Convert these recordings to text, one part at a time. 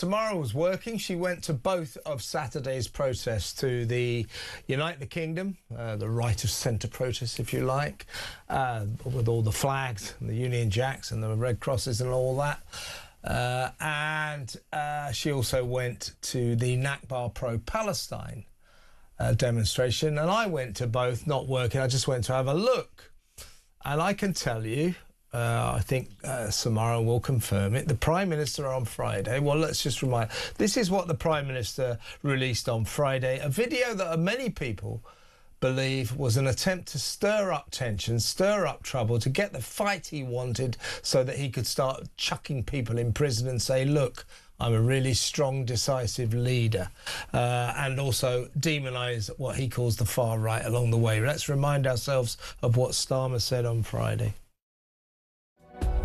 Samara was working. She went to both of Saturday's protests, to the Unite the Kingdom, the right of centre protest, if you like, with all the flags and the Union Jacks and the Red Crosses and all that. And she also went to the Nakba pro-Palestine demonstration. And I went to both, not working. I just went to have a look. And I can tell you, I think Samara will confirm it. The Prime Minister on Friday, well, let's just remind, this is what the Prime Minister released on Friday, a video that many people believe was an attempt to stir up tension, stir up trouble, to get the fight he wanted so that he could start chucking people in prison and say, look, I'm a really strong, decisive leader, and also demonise what he calls the far right along the way. Let's remind ourselves of what Starmer said on Friday.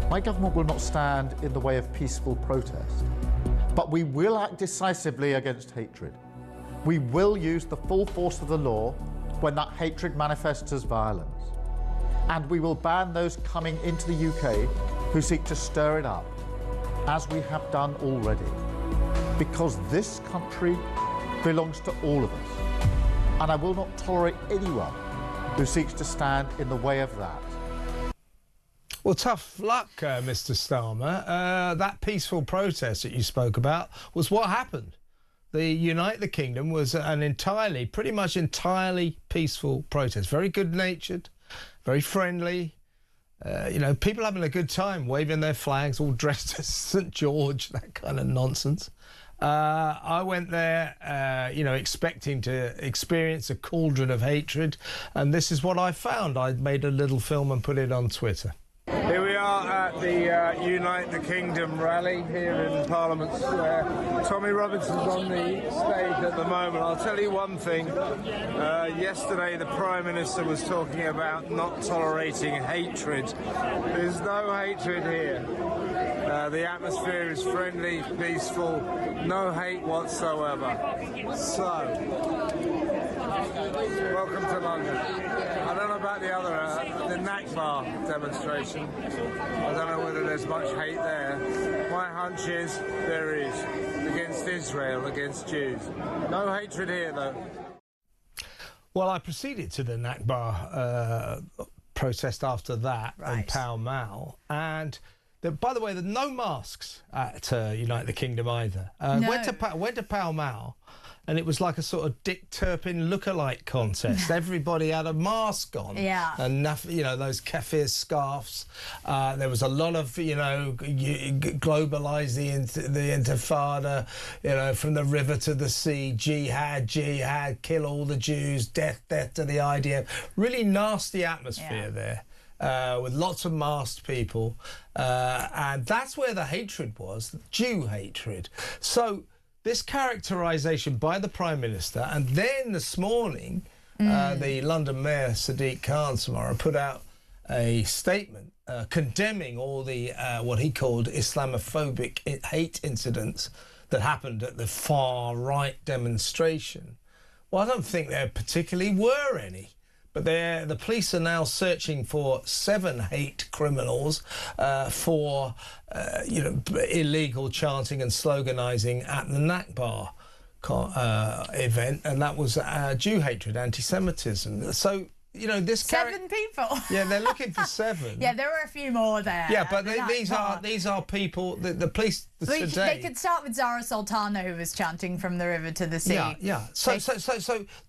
My government will not stand in the way of peaceful protest, but we will act decisively against hatred. We will use the full force of the law when that hatred manifests as violence. And we will ban those coming into the UK who seek to stir it up, as we have done already. Because this country belongs to all of us. And I will not tolerate anyone who seeks to stand in the way of that. Well, tough luck, Mr. Starmer. That peaceful protest that you spoke about was what happened. The Unite the Kingdom was an pretty much entirely peaceful protest. Very good-natured, very friendly. You know, people having a good time, waving their flags, all dressed as St. George, that kind of nonsense. I went there, you know, expecting to experience a cauldron of hatred, and this is what I found. I made a little film and put it on Twitter. Here we are at the Unite the Kingdom rally here in Parliament Square. Tommy Robinson's on the stage at the moment. I'll tell you one thing. Yesterday the Prime Minister was talking about not tolerating hatred. There's no hatred here. The atmosphere is friendly, peaceful, no hate whatsoever. So, welcome to London. I don't know about the other, the Nakba demonstration. I don't know whether there's much hate there. My hunch is there is, against Israel, against Jews. No hatred here, though. Well, I proceeded to the Nakba protest after that in Pall Mall, and by the way, there are no masks at Unite the Kingdom either. No. Went to Pall Mall, and it was like a sort of Dick Turpin lookalike contest. Everybody had a mask on. Yeah. And, you know, those keffir scarves. There was a lot of, you know, globalise the intifada, you know, from the river to the sea, jihad, kill all the Jews, death to the IDF. Really nasty atmosphere there. With lots of masked people. And that's where the hatred was, Jew hatred. So this characterisation by the Prime Minister, and then this morning, the London Mayor, Sadiq Khan, Samara, put out a statement condemning all the, what he called Islamophobic hate incidents that happened at the far-right demonstration. Well, I don't think there particularly were any. But the police are now searching for 7 hate criminals for, you know, illegal chanting and sloganising at the Nakba event, and that was Jew hatred, anti-Semitism. So, you know, this 7 people. Yeah, they're looking for 7. Yeah, there were a few more there. Yeah, but these are people. The police today. They could start with Zara Sultana, who was chanting from the river to the sea. Yeah. So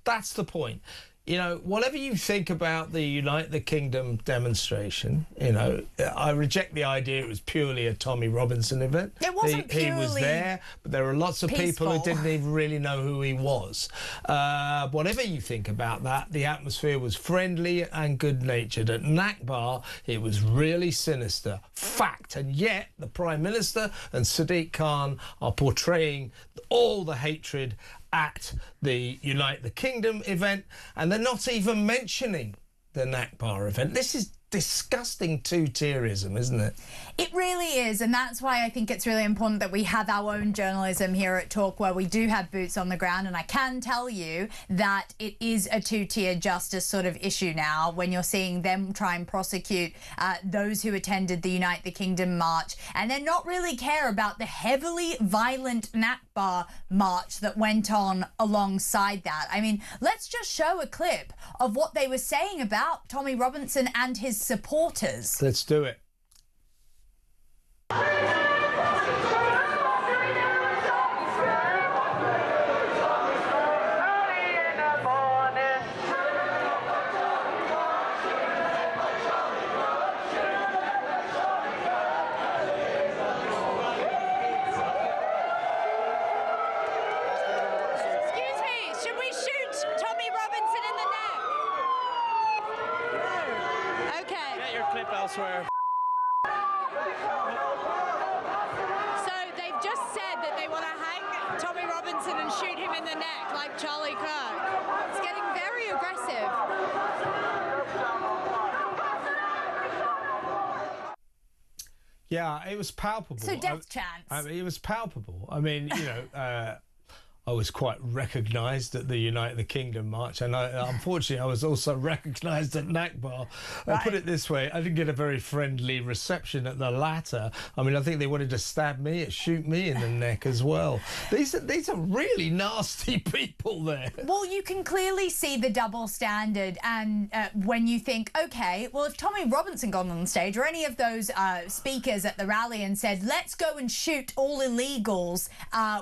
that's the point. You know, whatever you think about the Unite the Kingdom demonstration, you know, I reject the idea it was purely a Tommy Robinson event. It wasn't purely. He was there, but there were lots of people who didn't even really know who he was. Whatever you think about that, the atmosphere was friendly and good-natured. At Nakba, it was really sinister. Fact. And yet, the Prime Minister and Sadiq Khan are portraying all the hatred at the Unite the Kingdom event, and they're not even mentioning the Nakba event. This is disgusting two-tierism, isn't it? It really is, and that's why I think it's really important that we have our own journalism here at Talk, where we do have boots on the ground. And I can tell you that it is a two-tier justice sort of issue now when you're seeing them try and prosecute those who attended the Unite the Kingdom march, and then not really care about the heavily violent Nakba march that went on alongside that. I mean, let's just show a clip of what they were saying about Tommy Robinson and his supporters. Let's do it. Elsewhere. So they've just said that they want to hang Tommy Robinson and shoot him in the neck like Charlie Kirk. It's getting very aggressive. Yeah, it was palpable. So death chance. I mean, it was palpable. I mean, you know, I was quite recognised at the Unite the Kingdom march, and unfortunately I was also recognised at Nakba. Right. Put it this way, I didn't get a very friendly reception at the latter. I mean, I think they wanted to stab me, shoot me in the neck as well. These are really nasty people there. Well, you can clearly see the double standard, and when you think, okay, well, if Tommy Robinson got on stage, or any of those speakers at the rally and said, let's go and shoot all illegals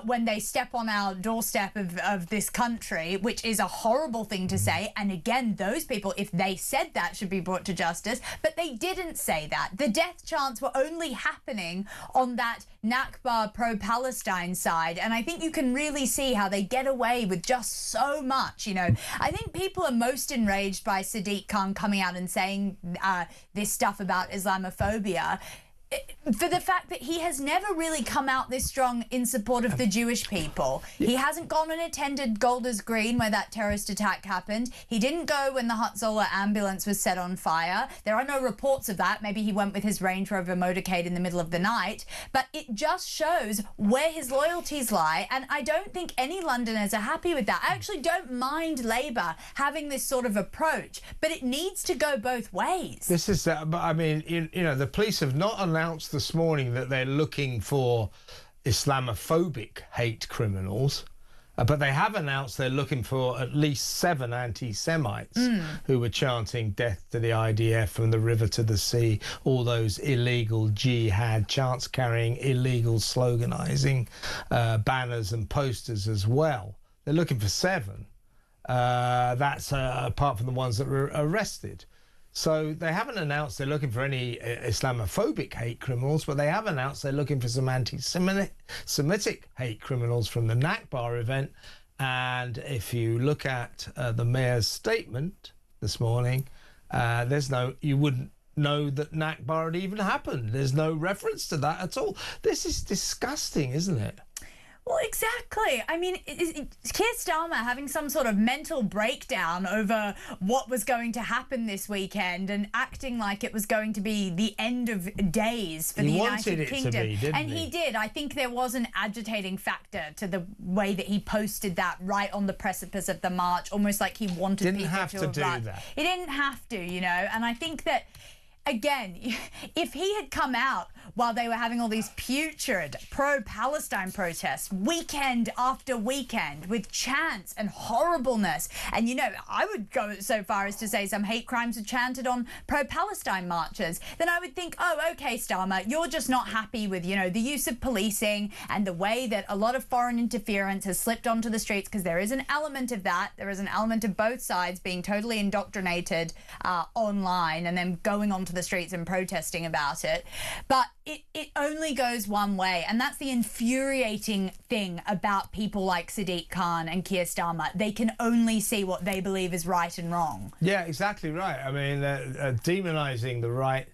when they step on our doorstep of this country, which is a horrible thing to say. And again, those people, if they said that, should be brought to justice. But they didn't say that. The death chants were only happening on that Nakba pro-Palestine side. And I think you can really see how they get away with just so much. You know, I think people are most enraged by Sadiq Khan coming out and saying this stuff about Islamophobia, for the fact that he has never really come out this strong in support of the Jewish people. He hasn't gone and attended Golders Green where that terrorist attack happened. He didn't go when the Hatzolah ambulance was set on fire. There are no reports of that. Maybe he went with his Range Rover motorcade in the middle of the night. But it just shows where his loyalties lie, and I don't think any Londoners are happy with that. I actually don't mind Labour having this sort of approach, but it needs to go both ways. This is, but I mean, you know, the police have not announced this morning that they're looking for Islamophobic hate criminals, but they have announced they're looking for at least 7 anti-Semites who were chanting death to the IDF, from the river to the sea, all those illegal jihad chants, carrying illegal sloganising banners and posters as well. They're looking for 7. That's apart from the ones that were arrested. So they haven't announced they're looking for any Islamophobic hate criminals, but they have announced they're looking for some anti-Semitic hate criminals from the Nakba event. And if you look at the mayor's statement this morning, you wouldn't know that Nakba had even happened. There's no reference to that at all. This is disgusting, isn't it? Well, exactly. I mean, Keir Starmer having some sort of mental breakdown over what was going to happen this weekend and acting like it was going to be the end of days for the United Kingdom. And he did. I think there was an agitating factor to the way that he posted that right on the precipice of the march, almost like he wanted people to have to do that. He didn't have to, you know, and I think that, again, if he had come out while they were having all these putrid pro-Palestine protests weekend after weekend with chants and horribleness, and, you know, I would go so far as to say some hate crimes were chanted on pro-Palestine marches, then I would think, oh, okay, Starmer, you're just not happy with, you know, the use of policing and the way that a lot of foreign interference has slipped onto the streets, because there is an element of that. There is an element of both sides being totally indoctrinated online and then going onto the streets and protesting about it. But it only goes one way, and that's the infuriating thing about people like Sadiq Khan and Keir Starmer. They can only see what they believe is right and wrong. Yeah, exactly right. I mean, demonising the right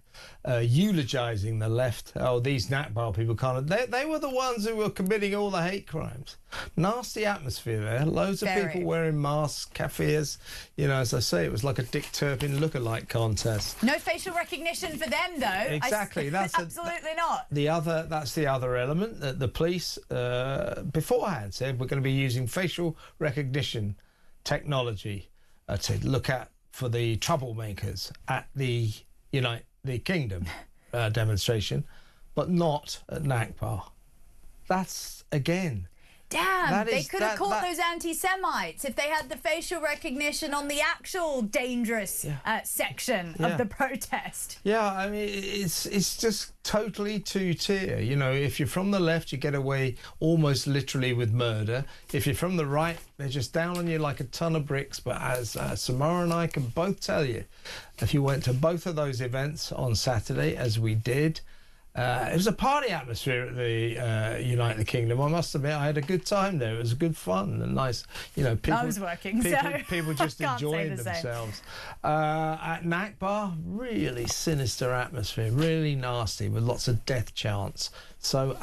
eulogising the left. Oh, these Nakba people they were the ones who were committing all the hate crimes. Nasty atmosphere there. Loads of people wearing masks, cafes. You know, as I say, it was like a Dick Turpin lookalike contest. No facial recognition for them, though. Exactly. That's absolutely not. That's the other element that the police beforehand said we're going to be using facial recognition technology to look at for the troublemakers at the United Kingdom demonstration, but not at Nakba. That's again. Damn, they could have caught those anti-Semites if they had the facial recognition on the actual dangerous section of the protest. Yeah, I mean, it's just totally two-tier. You know, if you're from the left, you get away almost literally with murder. If you're from the right, they're just down on you like a ton of bricks. But as Samara and I can both tell you, if you went to both of those events on Saturday, as we did, it was a party atmosphere at the United Kingdom. I must admit, I had a good time there. It was good fun and nice. You know, people. I was working, people just enjoying themselves. At Nakba, really sinister atmosphere, really nasty, with lots of death chants. So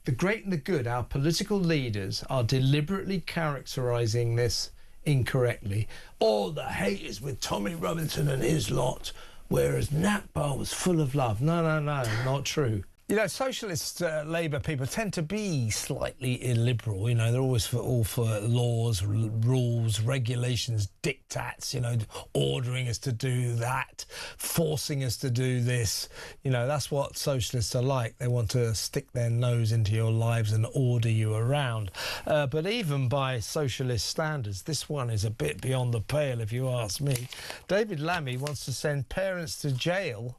the great and the good, our political leaders are deliberately characterising this incorrectly. All the hate is with Tommy Robinson and his lot, whereas Nakba was full of love. No, not true. You know, socialist Labour people tend to be slightly illiberal. You know, they're always all for laws, rules, regulations, diktats, you know, ordering us to do that, forcing us to do this. You know, that's what socialists are like. They want to stick their nose into your lives and order you around. But even by socialist standards, this one is a bit beyond the pale, if you ask me. David Lammy wants to send parents to jail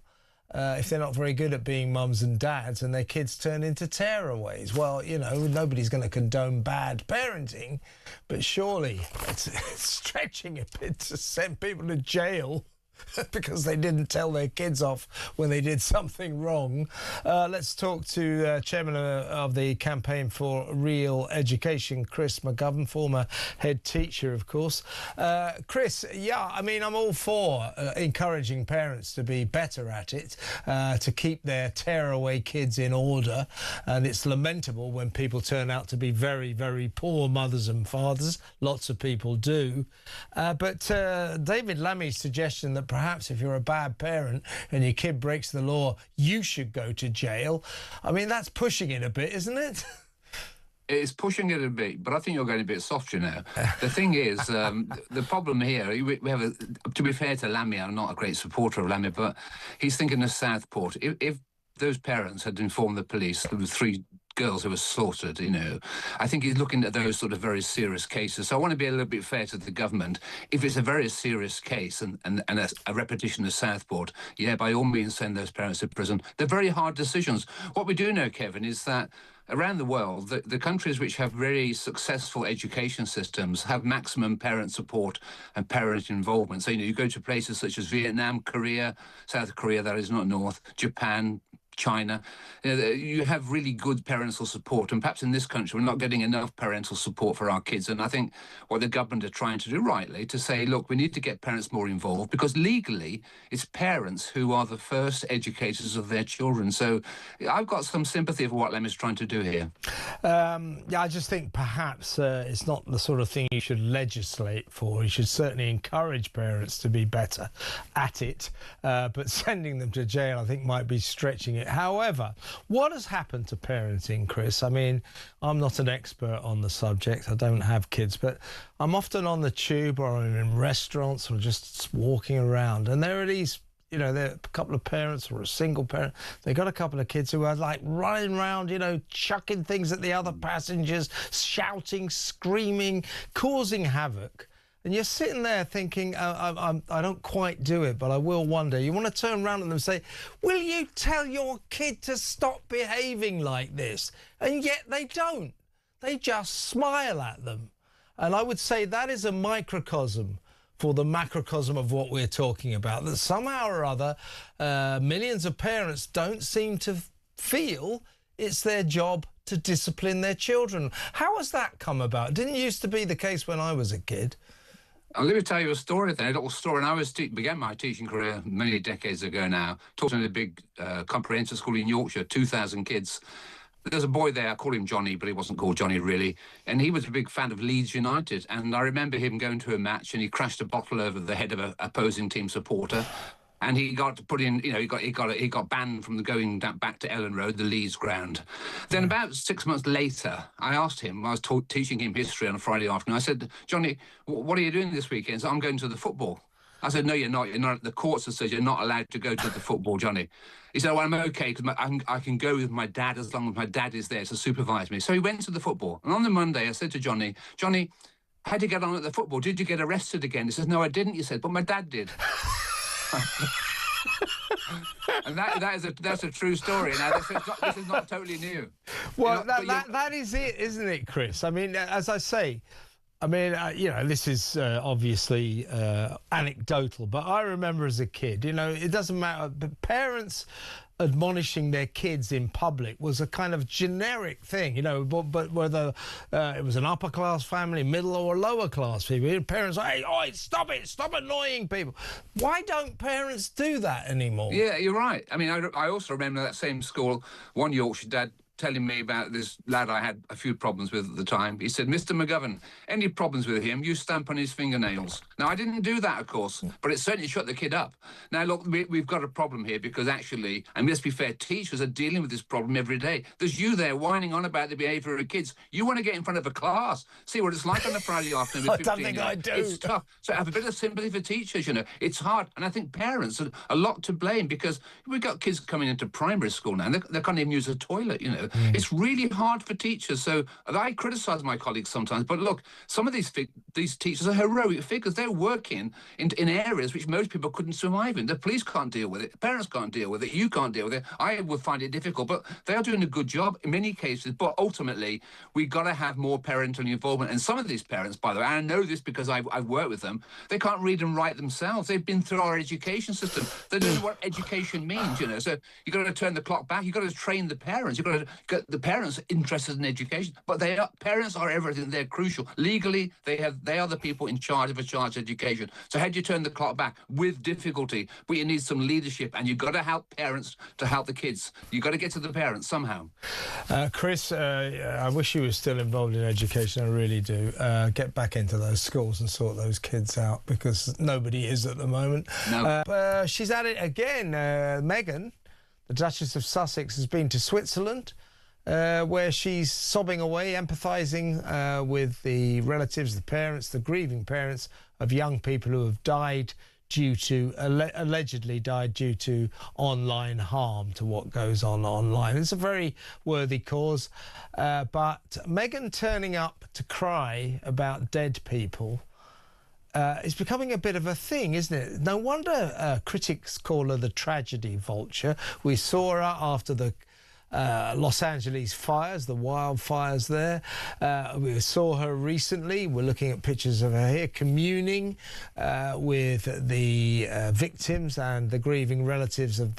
if they're not very good at being mums and dads and their kids turn into tearaways. Well, you know, nobody's going to condone bad parenting, but surely it's stretching a bit to send people to jail because they didn't tell their kids off when they did something wrong. Let's talk to Chairman of the Campaign for Real Education, Chris McGovern, former head teacher, of course. Chris, yeah, I mean, I'm all for encouraging parents to be better at it, to keep their tearaway kids in order. And it's lamentable when people turn out to be very, very poor mothers and fathers. Lots of people do. But David Lammy's suggestion that perhaps if you're a bad parent and your kid breaks the law, you should go to jail. I mean, that's pushing it a bit, isn't it? It's pushing it a bit, but I think you're going a bit softer now. The thing is, the problem here, we have to be fair to Lammy, I'm not a great supporter of Lammy, but he's thinking of Southport. If those parents had informed the police there were 3 girls who were slaughtered, you know, I think he's looking at those sort of very serious cases. So I want to be a little bit fair to the government. If it's a very serious case and a repetition of Southport, yeah, by all means send those parents to prison. They're very hard decisions. What we do know, Kevin, is that around the world, the countries which have very successful education systems have maximum parent support and parent involvement. So, you know, you go to places such as Vietnam, Korea, South Korea, that is not North, Japan, China, you have really good parental support, and perhaps in this country we're not getting enough parental support for our kids. And I think what the government are trying to do rightly to say, look, we need to get parents more involved, because legally it's parents who are the first educators of their children. So I've got some sympathy for what Lemmy's trying to do here. Yeah, I just think perhaps it's not the sort of thing you should legislate for. You should certainly encourage parents to be better at it, but sending them to jail I think might be stretching it. However, what has happened to parenting, Chris? I mean, I'm not an expert on the subject. I don't have kids, but I'm often on the tube or I'm in restaurants or just walking around, and there are these, you know, there are a couple of parents or a single parent. They got a couple of kids who are like running around, you know, chucking things at the other passengers, shouting, screaming, causing havoc. And you're sitting there thinking, I don't quite do it, but I will one day. You want to turn around at them and say, will you tell your kid to stop behaving like this? And yet they don't. They just smile at them. And I would say that is a microcosm for the macrocosm of what we're talking about, that somehow or other, millions of parents don't seem to feel it's their job to discipline their children. How has that come about? It didn't used to be the case when I was a kid. Let me tell you a story then, a little story. And I began my teaching career many decades ago now, taught in a big comprehensive school in Yorkshire, 2,000 kids. There's a boy there, I call him Johnny, but he wasn't called Johnny really, and he was a big fan of Leeds United. And I remember him going to a match and he crashed a bottle over the head of an opposing team supporter. And he got put in, you know, he got banned from going back to Ellen Road, the Leeds ground. Then about 6 months later, I asked him, I was teaching him history on a Friday afternoon. I said, Johnny, what are you doing this weekend? He said, I'm going to the football. I said, no, you're not. You're not. The courts have said you're not allowed to go to the football, Johnny. He said, well, I'm okay because I can go with my dad as long as my dad is there to supervise me. So he went to the football. And on the Monday, I said to Johnny, how'd you get on at the football? Did you get arrested again? He says, no, I didn't. He said, but my dad did. And that's a true story. Now, this is not totally new. Well, that is it, isn't it, Chris? I mean, as I say, you know, this is obviously anecdotal, but I remember as a kid, you know, it doesn't matter, but parents admonishing their kids in public was a kind of generic thing, you know, but whether it was an upper class family, middle or lower class people, parents say, hey, oh, stop annoying people. Why don't parents do that anymore? Yeah, you're right. I mean, I also remember that same school, one Yorkshire dad telling me about this lad I had a few problems with at the time. He said, Mr. McGovern, any problems with him, you stamp on his fingernails. Now, I didn't do that, of course, but it certainly shut the kid up. Now, look, we've got a problem here because actually, and let's be fair, teachers are dealing with this problem every day. There's you there whining on about the behaviour of kids. You want to get in front of a class, see what it's like on a Friday afternoon with 15 I don't think I do. It's tough. So have a bit of sympathy for teachers, you know. It's hard. And I think parents are a lot to blame because we've got kids coming into primary school now and they can't even use a toilet, you know. It's really hard for teachers. So I criticise my colleagues sometimes, but look, some of these teachers are heroic figures. They're working in areas which most people couldn't survive in. The police can't deal with it. Parents can't deal with it. You can't deal with it. I would find it difficult, but they are doing a good job in many cases. But ultimately, we've got to have more parental involvement. And some of these parents, by the way, and I know this because I've worked with them, they can't read and write themselves. They've been through our education system. They don't know what education means, you know. So you've got to turn the clock back. You've got to train the parents. You've got to get the parents interested in education. But parents are everything. They're crucial. Legally, they are the people in charge of a child's education. So how do you turn the clock back? With difficulty. But you need some leadership, and you've got to help parents to help the kids. You've got to get to the parents somehow. Chris, I wish you were still involved in education. I really do. Get back into those schools and sort those kids out because nobody is at the moment. No. She's at it again. Meghan, the Duchess of Sussex, has been to Switzerland, where she's sobbing away, empathising with the relatives, the parents, the grieving parents of young people who have died due to, allegedly died due to online harm to what goes on online. It's a very worthy cause, but Meghan turning up to cry about dead people is becoming a bit of a thing, isn't it? No wonder critics call her the tragedy vulture. We saw her after the Los Angeles fires, the wildfires there. We saw her recently. We're looking at pictures of her here, communing with the victims and the grieving relatives of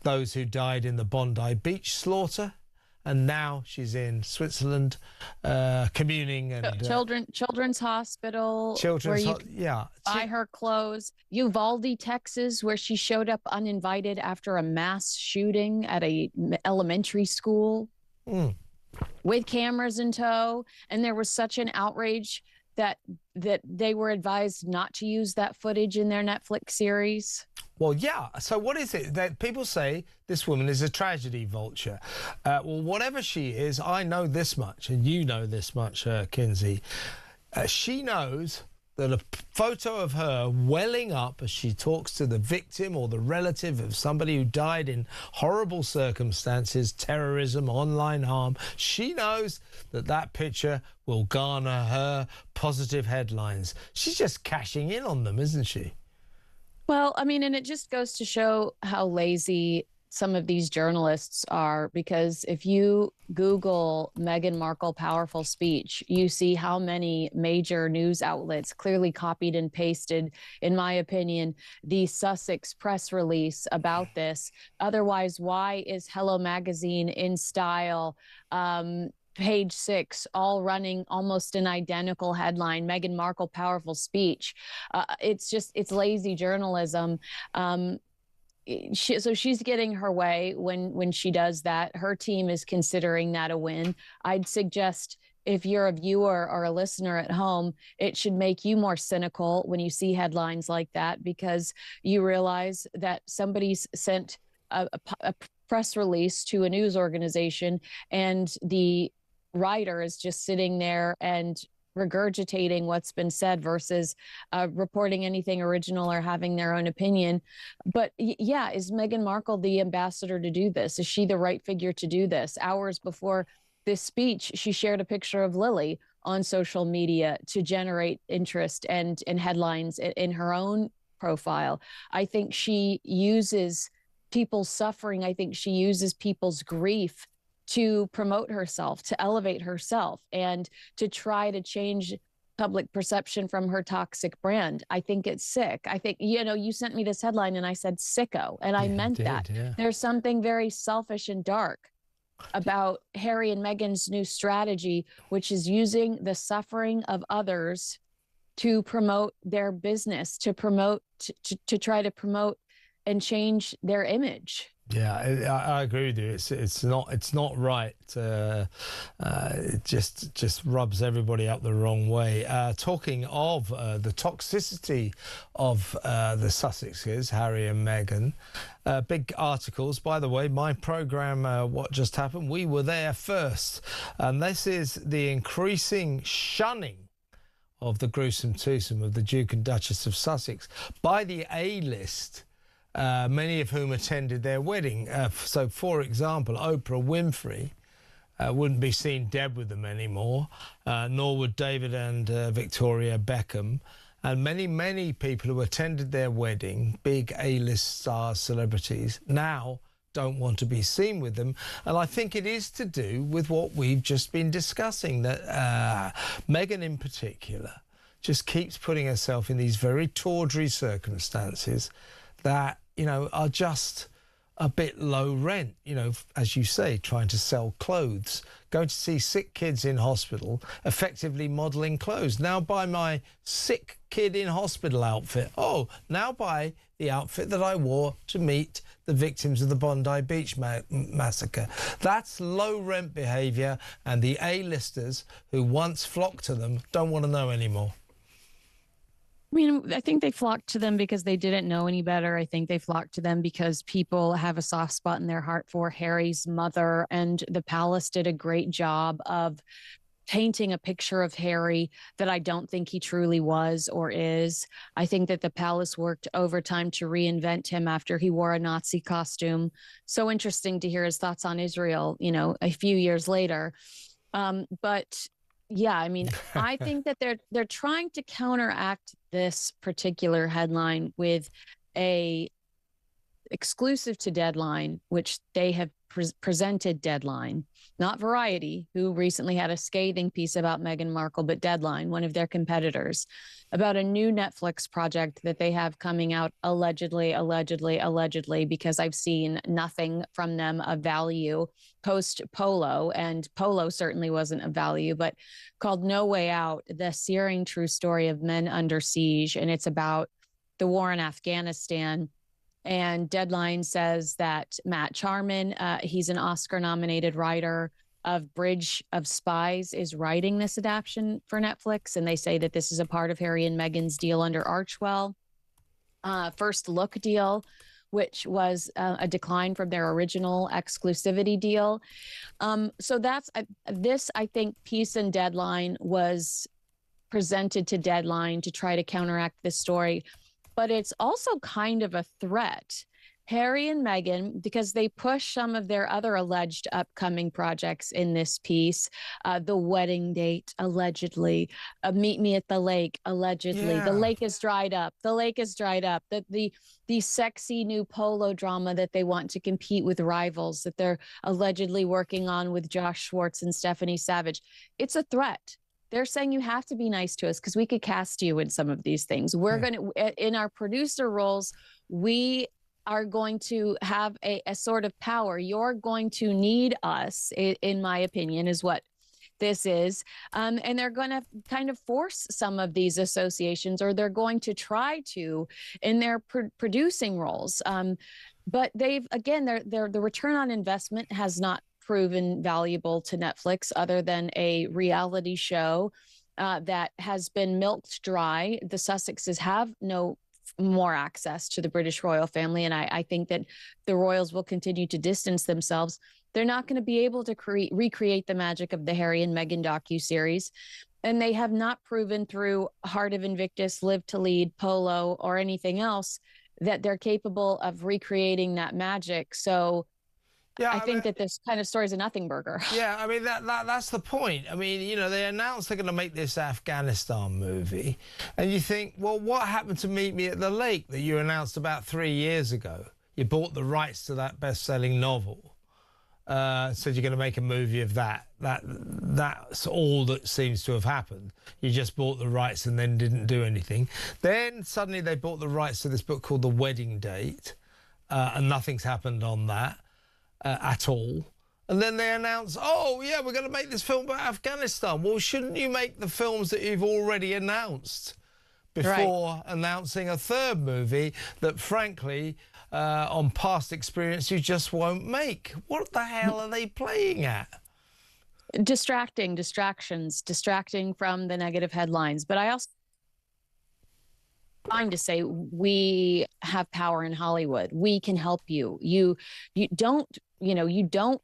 those who died in the Bondi Beach slaughter. And now she's in Switzerland, communing and Children's Hospital. Buy her clothes. Uvalde, Texas, where she showed up uninvited after a mass shooting at a elementary school with cameras in tow, and there was such an outrage that they were advised not to use that footage in their Netflix series. Well, yeah. So what is it that people say this woman is a tragedy vulture? Well, whatever she is, I know this much, and you know this much, Kinsey. She knows that a photo of her welling up as she talks to the victim or the relative of somebody who died in horrible circumstances, terrorism, online harm, she knows that picture will garner her positive headlines. She's just cashing in on them, isn't she? Well, I mean, and it just goes to show how lazy some of these journalists are, because if you Google Meghan Markle powerful speech, you see how many major news outlets clearly copied and pasted, in my opinion, the Sussex press release about this. Otherwise, why is Hello Magazine, In Style, Page 6, all running almost an identical headline. Meghan Markle, powerful speech. It's lazy journalism. So she's getting her way when she does that. Her team is considering that a win. I'd suggest, if you're a viewer or a listener at home, it should make you more cynical when you see headlines like that, because you realize that somebody's sent a press release to a news organization and the writer is just sitting there and regurgitating what's been said versus reporting anything original or having their own opinion. But yeah, is Meghan Markle the ambassador to do this? Is she the right figure to do this? Hours before this speech, she shared a picture of Lily on social media to generate interest and headlines in her own profile. I think she uses people's suffering. I think she uses people's grief to promote herself, to elevate herself, and to try to change public perception from her toxic brand. I think it's sick. I think, you sent me this headline and I said sicko, and I meant that. Yeah. There's something very selfish and dark about Harry and Meghan's new strategy, which is using the suffering of others to promote their business, to try to promote and change their image. Yeah, I agree with you. It's not right. It just rubs everybody up the wrong way. Talking of the toxicity of the Sussexes, Harry and Meghan, big articles. By the way, my programme, What Just Happened, we were there first, and this is the increasing shunning of the gruesome twosome of the Duke and Duchess of Sussex by the A-list. Many of whom attended their wedding. So, for example, Oprah Winfrey wouldn't be seen dead with them anymore, nor would David and Victoria Beckham. And many people who attended their wedding, big A-list stars, celebrities, now don't want to be seen with them. And I think it is to do with what we've just been discussing, that Meghan in particular just keeps putting herself in these very tawdry circumstances that, are just a bit low rent, as you say, trying to sell clothes, going to see sick kids in hospital, effectively modelling clothes. Now buy my sick kid in hospital outfit. Oh, now buy the outfit that I wore to meet the victims of the Bondi Beach massacre. That's low rent behaviour, and the A-listers who once flocked to them don't want to know anymore. I think they flocked to them because they didn't know any better. I think they flocked to them because people have a soft spot in their heart for Harry's mother, and the palace did a great job of painting a picture of Harry that I don't think he truly was or is. I think that the palace worked overtime to reinvent him after he wore a Nazi costume. So interesting to hear his thoughts on Israel, a few years later. But yeah, I think that they're trying to counteract this particular headline with a exclusive to Deadline, which they have presented Deadline, not Variety, who recently had a scathing piece about Meghan Markle, but Deadline, one of their competitors, about a new Netflix project that they have coming out allegedly, because I've seen nothing from them of value post Polo, and Polo certainly wasn't of value, but called No Way Out, the searing true story of men under siege. And it's about the war in Afghanistan. And Deadline says that Matt Charman, he's an Oscar-nominated writer of Bridge of Spies, is writing this adaptation for Netflix. And they say that this is a part of Harry and Meghan's deal under Archwell. First Look deal, which was a decline from their original exclusivity deal. So that's this, I think, piece in Deadline was presented to Deadline to try to counteract this story. But it's also kind of a threat. Harry and Meghan, because they push some of their other alleged upcoming projects in this piece, the wedding date, allegedly, meet me at the lake, allegedly. Yeah. The lake is dried up. The sexy new Polo drama that they want to compete with rivals that they're allegedly working on with Josh Schwartz and Stephanie Savage. It's a threat. They're saying you have to be nice to us because we could cast you in some of these things. We're going to, in our producer roles, we are going to have a sort of power. You're going to need us, in my opinion, is what this is. And they're going to kind of force some of these associations, or they're going to try to in their producing roles. But they've, again, the return on investment has not proven valuable to Netflix, other than a reality show that has been milked dry. The Sussexes have no more access to the British royal family, and I think that the royals will continue to distance themselves. They're not going to be able to recreate the magic of the Harry and Meghan docuseries, and they have not proven through Heart of Invictus, Live to Lead, Polo, or anything else that they're capable of recreating that magic. So yeah, I think that this kind of story is a nothing burger. Yeah, I mean, that's the point. I mean, you know, they announced they're going to make this Afghanistan movie, and you think, well, what happened to Meet Me at the Lake that you announced about 3 years ago? You bought the rights to that best-selling novel, said you're going to make a movie of that. That's all that seems to have happened. You just bought the rights and then didn't do anything. Then suddenly they bought the rights to this book called The Wedding Date, and nothing's happened on that. At all. And then they announce, oh, yeah, we're going to make this film about Afghanistan. Well, shouldn't you make the films that you've already announced before announcing a third movie that, frankly, on past experience, you just won't make? What the hell are they playing at? Distractions, distracting from the negative headlines. But I also trying to say, we have power in Hollywood. We can help you. You don't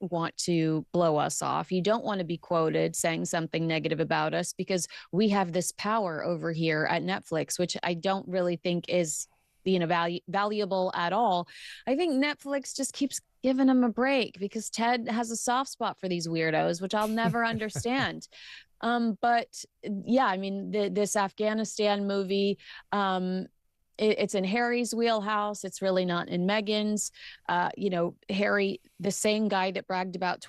want to blow us off. You don't want to be quoted saying something negative about us, because we have this power over here at Netflix, which I don't really think is, valuable at all. I think Netflix just keeps giving them a break because Ted has a soft spot for these weirdos, which I'll never understand. But yeah, I mean, this Afghanistan movie, it's in Harry's wheelhouse. It's really not in Meghan's. Harry, the same guy that bragged about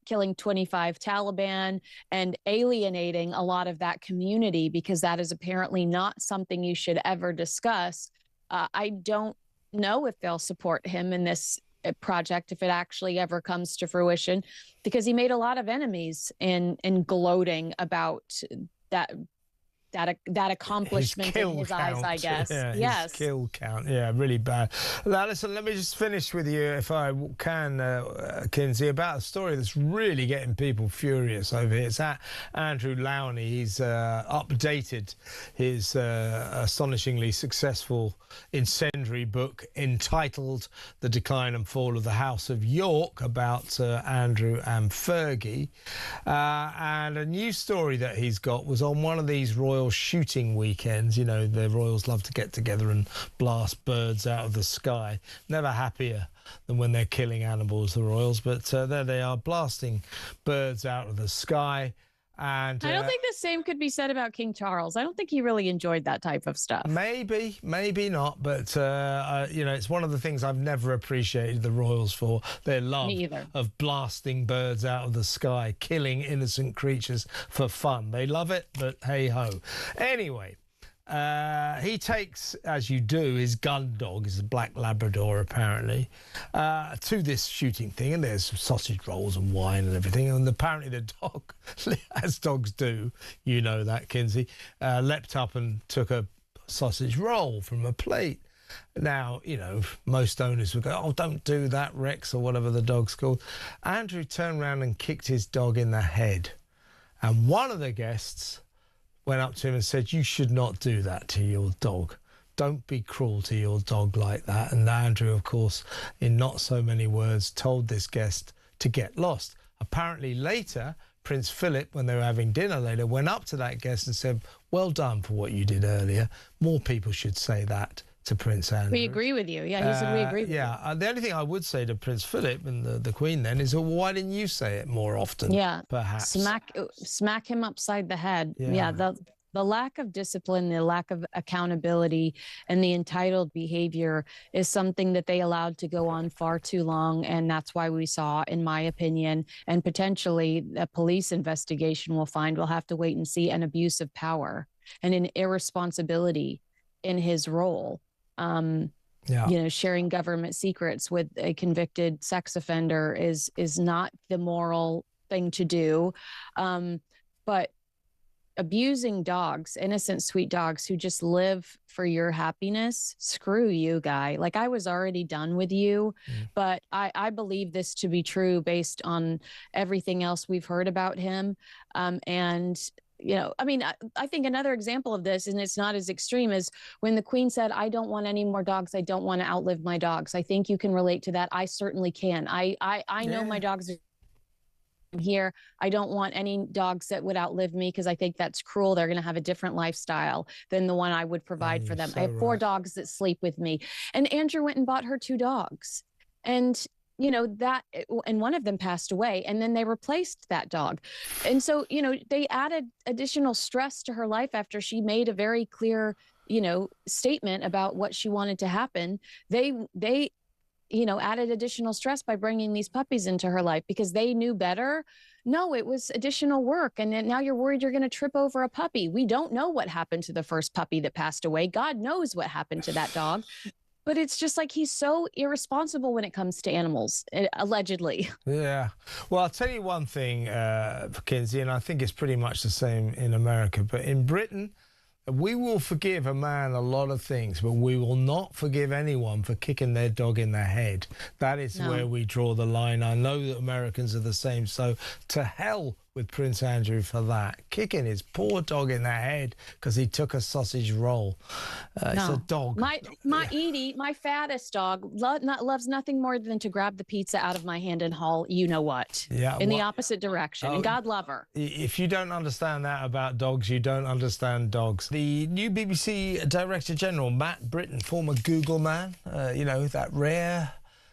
killing 25 Taliban and alienating a lot of that community, because that is apparently not something you should ever discuss. I don't know if they'll support him in this project if it actually ever comes to fruition, because he made a lot of enemies in gloating about that accomplishment in his eyes, I guess. Yeah, yes. His kill count. Yeah, really bad. Now, listen, let me just finish with you, if I can, Kinsey, about a story that's really getting people furious over here. It's at Andrew Lowney. He's updated his astonishingly successful incendiary book entitled The Decline and Fall of the House of York, about Andrew and Fergie. And a new story that he's got was on one of these royal shooting weekends. You know, the royals love to get together and blast birds out of the sky. Never happier than when they're killing animals, the royals. But there they are, blasting birds out of the sky. And I don't think the same could be said about King Charles. I don't think he really enjoyed that type of stuff. Maybe not. But, it's one of the things I've never appreciated the royals for. Their love of blasting birds out of the sky, killing innocent creatures for fun. They love it, but hey-ho. Anyway, he takes, as you do, his gun dog, is a black Labrador apparently, to this shooting thing, and there's sausage rolls and wine and everything, and apparently the dog, as dogs do, you know that, Kinsey, leapt up and took a sausage roll from a plate. Now, most owners would go, oh, don't do that, Rex, or whatever the dog's called. Andrew turned around and kicked his dog in the head, and one of the guests went up to him and said, you should not do that to your dog. Don't be cruel to your dog like that. And Andrew, of course, in not so many words, told this guest to get lost. Apparently later, Prince Philip, when they were having dinner later, went up to that guest and said, well done for what you did earlier. More people should say that to Prince Andrew. We agree with you. Yeah, he said we agree with you. Yeah, the only thing I would say to Prince Philip and the Queen then is, well, why didn't you say it more often? Yeah, perhaps. Smack him upside the head. Yeah, the lack of discipline, the lack of accountability, and the entitled behavior is something that they allowed to go on far too long. And that's why we saw, in my opinion, and potentially a police investigation will find, we'll have to wait and see, an abuse of power and an irresponsibility in his role. Sharing government secrets with a convicted sex offender is not the moral thing to do. But abusing dogs, innocent, sweet dogs who just live for your happiness, screw you, guy. Like, I was already done with you, but I believe this to be true based on everything else we've heard about him. And, you know, I mean, I think another example of this, and it's not as extreme, as when the Queen said, I don't want any more dogs. I don't want to outlive my dogs. I think you can relate to that. I certainly can. I know my dogs are here. I don't want any dogs that would outlive me, because I think that's cruel. They're going to have a different lifestyle than the one I would provide for them. I have 4 dogs that sleep with me. And Andrew went and bought her 2 dogs. And, you know, and one of them passed away, and then they replaced that dog. And so, you know, they added additional stress to her life after she made a very clear, you know, statement about what she wanted to happen. They you know, added additional stress by bringing these puppies into her life because they knew better. No, it was additional work. And then now you're worried you're going to trip over a puppy. We don't know what happened to the first puppy that passed away. God knows what happened to that dog. But it's just like, he's so irresponsible when it comes to animals, allegedly. Yeah. Well, I'll tell you one thing, Kinsey, and I think it's pretty much the same in America, but in Britain, we will forgive a man a lot of things, but we will not forgive anyone for kicking their dog in the head. That is where we draw the line. I know that Americans are the same, so to hell with Prince Andrew for that. Kicking his poor dog in the head because he took a sausage roll. It's a dog. My Edie, my fattest dog, loves nothing more than to grab the pizza out of my hand and haul you-know-what in the opposite direction. And God love her. If you don't understand that about dogs, you don't understand dogs. The new BBC Director General, Matt Britton, former Google man, you know, that rare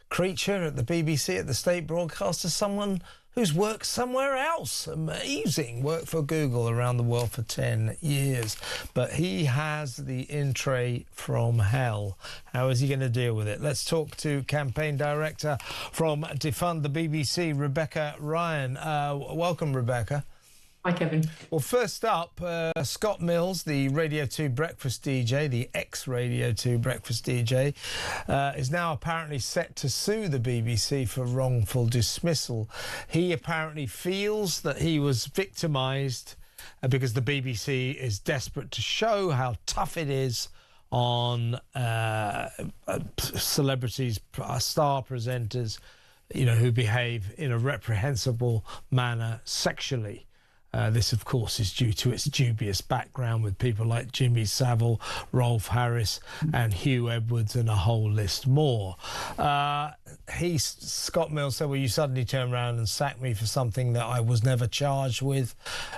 creature at the BBC, at the state broadcaster, someone who's worked somewhere else. Amazing. Worked for Google around the world for 10 years. But he has the in-tray from hell. How is he going to deal with it? Let's talk to campaign director from Defund the BBC, Rebecca Ryan. Welcome, Rebecca. Hi, Kevin. Well, first up, Scott Mills, the Radio 2 breakfast DJ, the ex-Radio 2 breakfast DJ, is now apparently set to sue the BBC for wrongful dismissal. He apparently feels that he was victimised because the BBC is desperate to show how tough it is on celebrities, star presenters, you know, who behave in a reprehensible manner sexually. This, of course, is due to its dubious background with people like Jimmy Savile, Rolf Harris and Hugh Edwards and a whole list more. Scott Mills said, well, you suddenly turned around and sacked me for something that I was never charged with.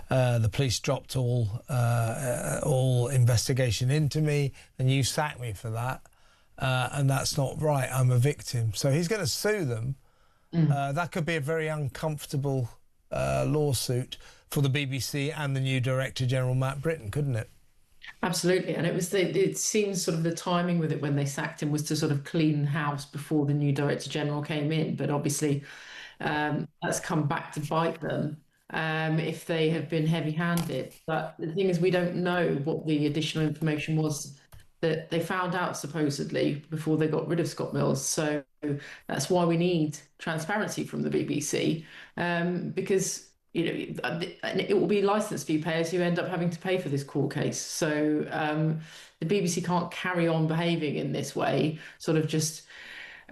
The police dropped all investigation into me and you sacked me for that. And that's not right. I'm a victim. So he's going to sue them. That could be a very uncomfortable lawsuit for the BBC and the new Director General, Matt Britton, couldn't it? Absolutely. And it seems sort of the timing with it when they sacked him was to sort of clean house before the new Director General came in. But obviously that's come back to bite them if they have been heavy-handed. But the thing is, we don't know what the additional information was that they found out supposedly before they got rid of Scott Mills. So that's why we need transparency from the BBC, because you know, it will be licence fee payers who end up having to pay for this court case. So the BBC can't carry on behaving in this way, sort of just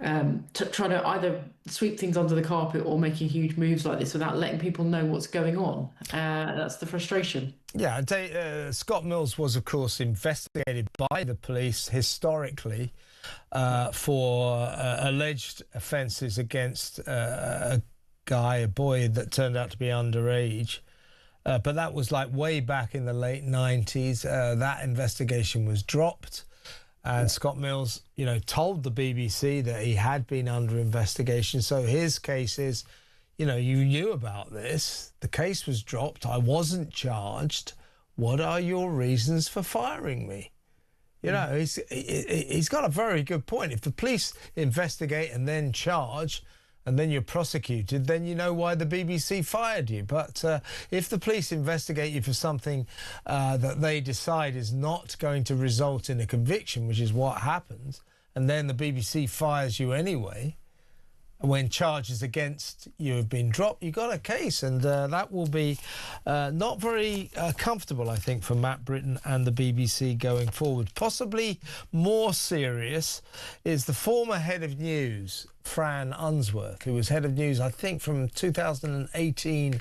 trying to either sweep things under the carpet or making huge moves like this without letting people know what's going on. That's the frustration. Yeah, Scott Mills was, of course, investigated by the police historically for alleged offences against a boy that turned out to be underage. But that was like way back in the late 90s. That investigation was dropped. And Scott Mills, you know, told the BBC that he had been under investigation. So his case is, you know, you knew about this. The case was dropped. I wasn't charged. What are your reasons for firing me? You know, he's got a very good point. If the police investigate and then charge, and then you're prosecuted, then you know why the BBC fired you. But if the police investigate you for something that they decide is not going to result in a conviction, which is what happens, and then the BBC fires you anyway, when charges against you have been dropped, you got a case, and that will be not very comfortable, I think, for Matt Britton and the BBC going forward. Possibly more serious is the former head of news, Fran Unsworth, who was head of news, I think, from 2018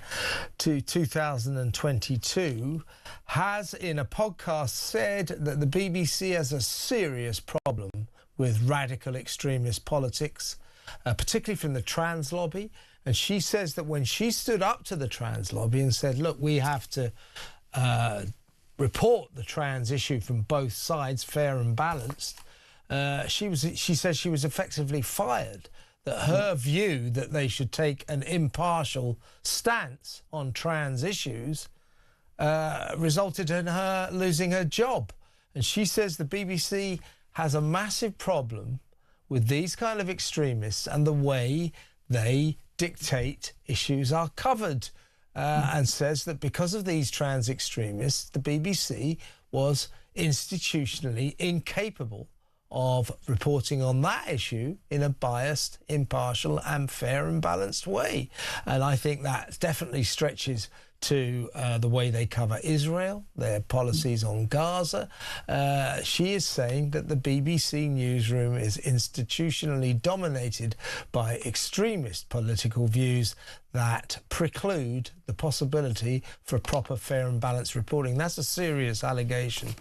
to 2022, has in a podcast said that the BBC has a serious problem with radical extremist politics, particularly from the trans lobby. And she says that when she stood up to the trans lobby and said, look, we have to report the trans issue from both sides, fair and balanced, she says she was effectively fired, that her view that they should take an impartial stance on trans issues resulted in her losing her job. And she says the BBC has a massive problem with these kind of extremists and the way they dictate issues are covered, and says that because of these trans extremists, the BBC was institutionally incapable of reporting on that issue in a biased, impartial and fair and balanced way. And I think that definitely stretches to the way they cover Israel, their policies on Gaza. She is saying that the BBC newsroom is institutionally dominated by extremist political views that preclude the possibility for proper, fair and balanced reporting. That's a serious allegation.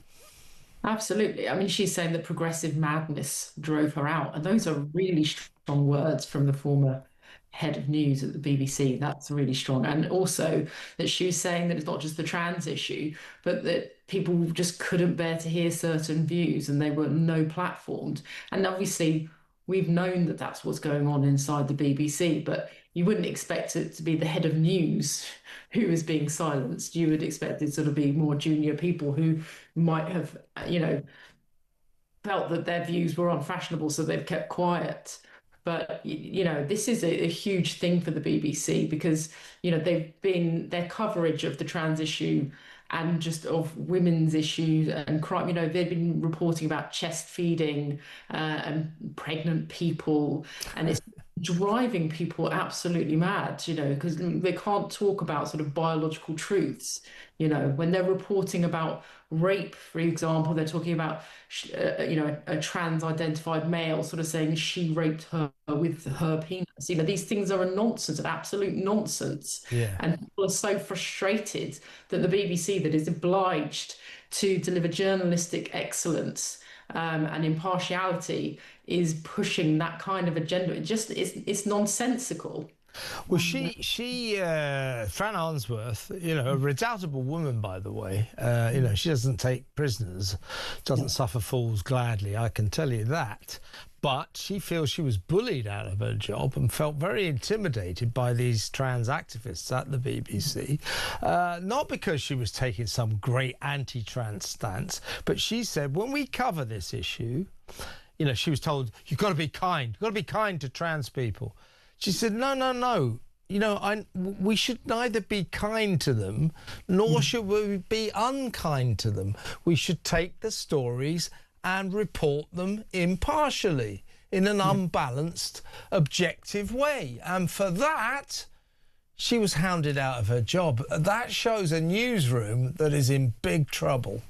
Absolutely. I mean, she's saying that progressive madness drove her out. And those are really strong words from the former head of news at the BBC. That's really strong. And also that she was saying that it's not just the trans issue, but that people just couldn't bear to hear certain views and they were no platformed. And obviously, we've known that that's what's going on inside the BBC, but you wouldn't expect it to be the head of news who is being silenced. You would expect it to sort of be more junior people who might have, you know, felt that their views were unfashionable, so they've kept quiet. But, you know, this is a huge thing for the BBC because, you know, their coverage of the trans issue and just of women's issues and crime, you know, they've been reporting about chest feeding and pregnant people, and it's driving people absolutely mad, you know, because they can't talk about sort of biological truths. You know, when they're reporting about rape, for example, they're talking about, you know, a trans-identified male sort of saying she raped her with her penis. You know, these things are a nonsense, an absolute nonsense. Yeah. And people are so frustrated that the BBC, that is obliged to deliver journalistic excellence and impartiality, is pushing that kind of agenda. It's nonsensical. Well, Fran Unsworth, you know, a redoubtable woman, by the way. You know, she doesn't take prisoners, doesn't suffer fools gladly, I can tell you that. But she feels she was bullied out of her job and felt very intimidated by these trans activists at the BBC. Not because she was taking some great anti-trans stance, but she said, when we cover this issue, you know, she was told, you've got to be kind. You've got to be kind to trans people. She said, no. You know, we should neither be kind to them, nor should we be unkind to them. We should take the stories and report them impartially, in an unbalanced, objective way. And for that, she was hounded out of her job. That shows a newsroom that is in big trouble.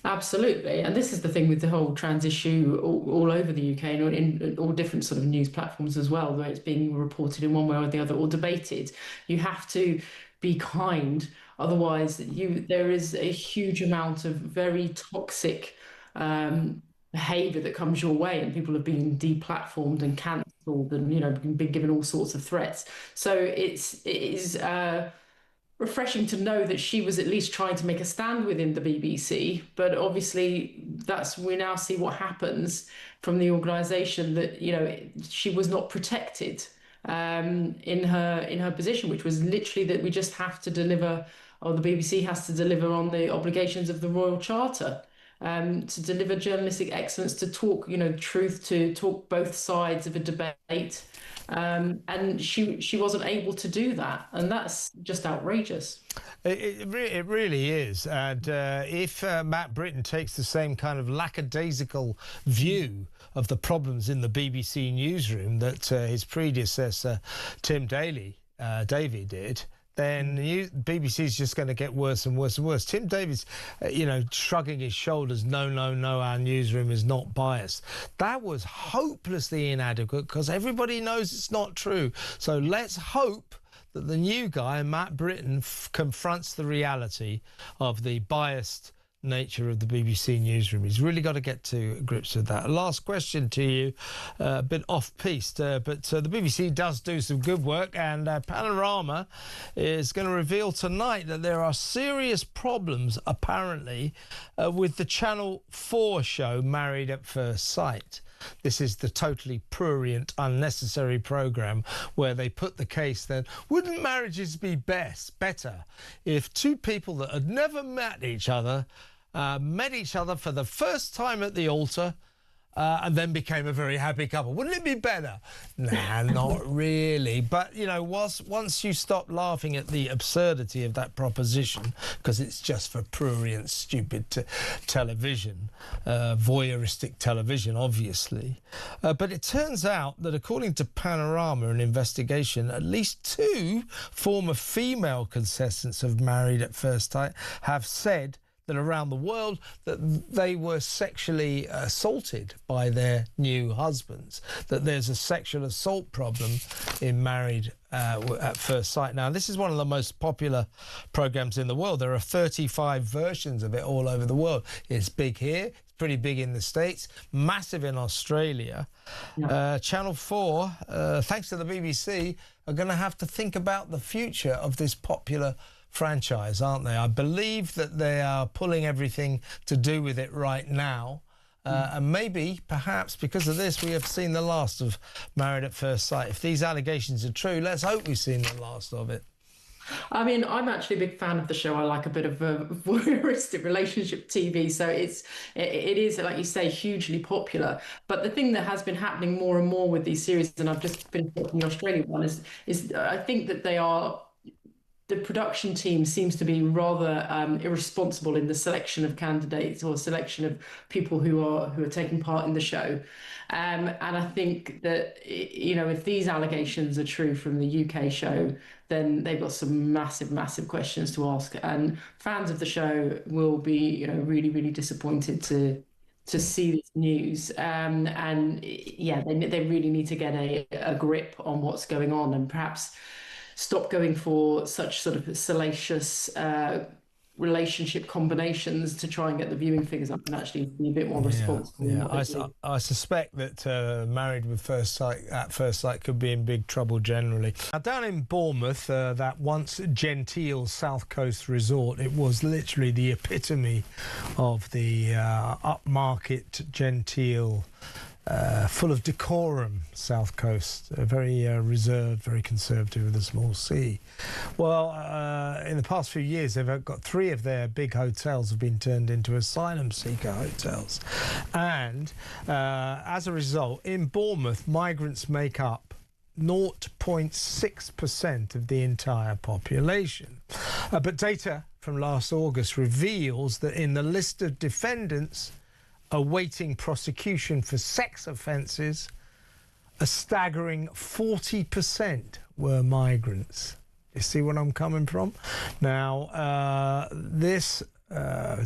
Absolutely. And this is the thing with the whole trans issue all over the UK and in all different sort of news platforms as well, where it's being reported in one way or the other or debated. You have to be kind. Otherwise, there is a huge amount of very toxic behaviour that comes your way, and people have been deplatformed and cancelled and, you know, been given all sorts of threats. So it is refreshing to know that she was at least trying to make a stand within the BBC, but obviously we now see what happens from the organisation, that, you know, she was not protected in her position, which was literally that we just have to deliver, or the BBC has to deliver on the obligations of the Royal Charter, to deliver journalistic excellence, to talk, you know, truth, to talk both sides of a debate, And she wasn't able to do that, and that's just outrageous. It really is. And if Matt Britton takes the same kind of lackadaisical view of the problems in the BBC newsroom that his predecessor Tim Davie did, then BBC's just going to get worse and worse and worse. Tim Davies, shrugging his shoulders, no, our newsroom is not biased. That was hopelessly inadequate because everybody knows it's not true. So let's hope that the new guy, Matt Britton, confronts the reality of the biased nature of the BBC newsroom. He's really got to get to grips with that. Last question to you, a bit off-piste, but the BBC does do some good work, and Panorama is going to reveal tonight that there are serious problems, apparently, with the Channel 4 show Married at First Sight. This is the totally prurient, unnecessary programme where they put the case that wouldn't marriages be better if two people that had never met each other for the first time at the altar and then became a very happy couple? Wouldn't it be better? Nah, not really. But, once you stop laughing at the absurdity of that proposition, because it's just for prurient, stupid television, voyeuristic television, obviously. But it turns out that according to Panorama, an investigation, at least 2 former female contestants of Married at First Sight have said that around the world that they were sexually assaulted by their new husbands, that there's a sexual assault problem in Married at First Sight. Now, this is one of the most popular programmes in the world. There are 35 versions of it all over the world. It's big here, it's pretty big in the States, massive in Australia. Yeah. Channel 4, thanks to the BBC, are going to have to think about the future of this popular franchise, aren't they? I believe that they are pulling everything to do with it right now. And maybe, perhaps, because of this, we have seen the last of Married at First Sight. If these allegations are true, let's hope we've seen the last of it. I mean, I'm actually a big fan of the show. I like a bit of voyeuristic relationship TV. So it is, like you say, hugely popular. But the thing that has been happening more and more with these series, and I've just been watching the Australian one, is I think that the production team seems to be rather irresponsible in the selection of candidates or selection of people who are taking part in the show. And I think that, if these allegations are true from the UK show, then they've got some massive, massive questions to ask. And fans of the show will be, really, really disappointed to see this news. They really need to get a grip on what's going on and perhaps stop going for such sort of salacious relationship combinations to try and get the viewing figures up and actually be a bit more responsible. Yeah, I suspect that Married at First Sight could be in big trouble generally. Now, down in Bournemouth, that once genteel South Coast resort, it was literally the epitome of the upmarket, genteel, full of decorum South Coast, very reserved, very conservative with a small C. Well, in the past few years, they've got 3 of their big hotels have been turned into asylum seeker hotels. And as a result, in Bournemouth, migrants make up 0.6% of the entire population. But data from last August reveals that in the list of defendants awaiting prosecution for sex offences, a staggering 40% were migrants. You see what I'm coming from? Now, this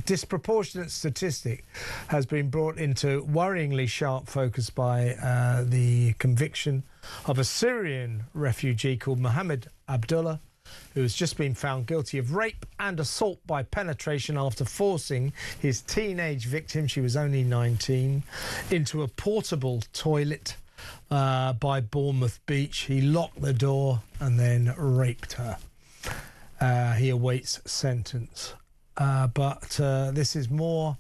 disproportionate statistic has been brought into worryingly sharp focus by the conviction of a Syrian refugee called Mohammed Abdullah, who has just been found guilty of rape and assault by penetration after forcing his teenage victim, she was only 19, into a portable toilet by Bournemouth Beach. He locked the door and then raped her. He awaits sentence. But this is more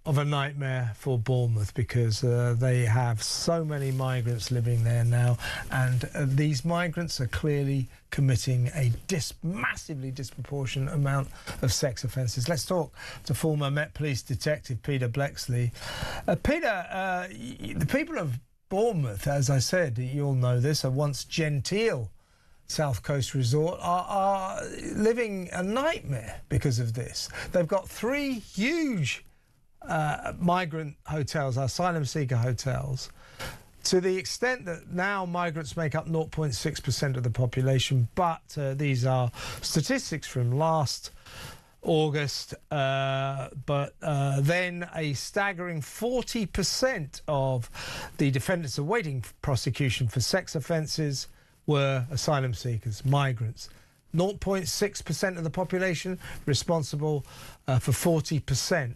of a nightmare for Bournemouth because they have so many migrants living there now, and these migrants are clearly committing a massively disproportionate amount of sex offences. Let's talk to former Met Police Detective Peter Blexley. Peter, the people of Bournemouth, as I said, you'll know this, a once genteel South Coast resort, are living a nightmare because of this. They've got 3 huge migrant hotels, asylum seeker hotels, to the extent that now migrants make up 0.6% of the population, but these are statistics from last August, but then a staggering 40% of the defendants awaiting prosecution for sex offences were asylum seekers, migrants. 0.6% of the population responsible for 40%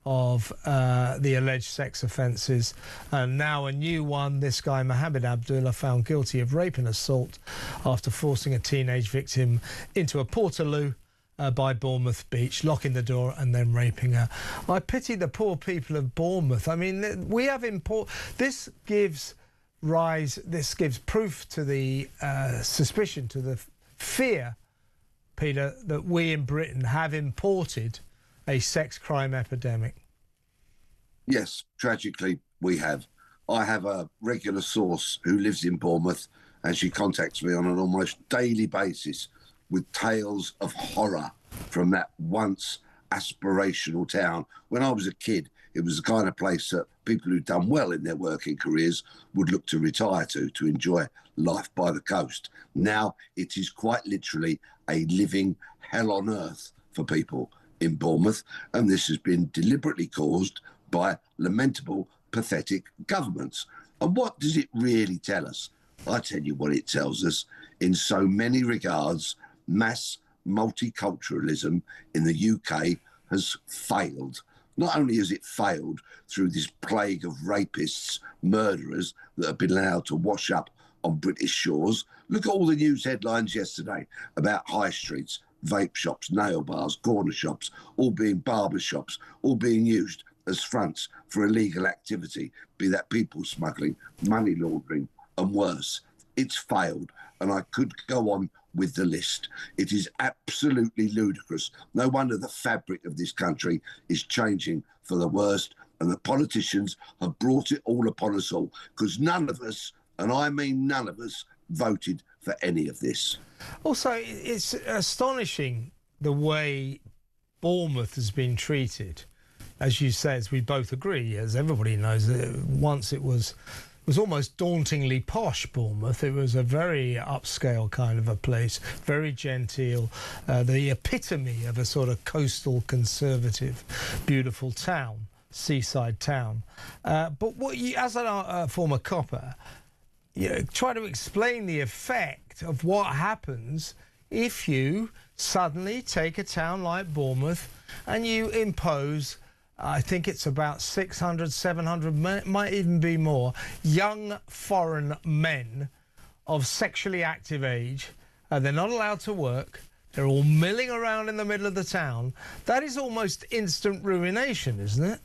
of the alleged sex offences. And now a new one, this guy Mohammed Abdullah, found guilty of rape and assault after forcing a teenage victim into a portaloo by Bournemouth Beach, locking the door and then raping her. I pity the poor people of Bournemouth. I mean, we have this gives proof to the suspicion, to the fear, Peter, that we in Britain have imported a sex crime epidemic. Yes, tragically we have. I have a regular source who lives in Bournemouth, and she contacts me on an almost daily basis with tales of horror from that once aspirational town. When I was a kid, it was the kind of place that people who'd done well in their working careers would look to retire to enjoy life by the coast. Now it is quite literally a living hell on earth for people in Bournemouth, and this has been deliberately caused by lamentable, pathetic governments. And what does it really tell us? I tell you what it tells us. In so many regards, mass multiculturalism in the UK has failed. Not only has it failed through this plague of rapists, murderers that have been allowed to wash up on British shores. Look at all the news headlines yesterday about high streets, vape shops, nail bars, corner shops, all being barber shops, all being used as fronts for illegal activity, be that people smuggling, money laundering and worse. It's failed, and I could go on with the list. It is absolutely ludicrous. No wonder the fabric of this country is changing for the worst, and the politicians have brought it all upon us all, because none of us, and I mean none of us, voted for any of this. Also, it's astonishing the way Bournemouth has been treated. As you say, as we both agree, as everybody knows, once it was almost dauntingly posh, Bournemouth. It was a very upscale kind of a place, very genteel, the epitome of a sort of coastal, conservative, beautiful town, seaside town. But what you, as a former copper, you try to explain the effect of what happens if you suddenly take a town like Bournemouth and you impose, I think it's about 600, 700, might even be more, young foreign men of sexually active age. They're not allowed to work. They're all milling around in the middle of the town. That is almost instant ruination, isn't it?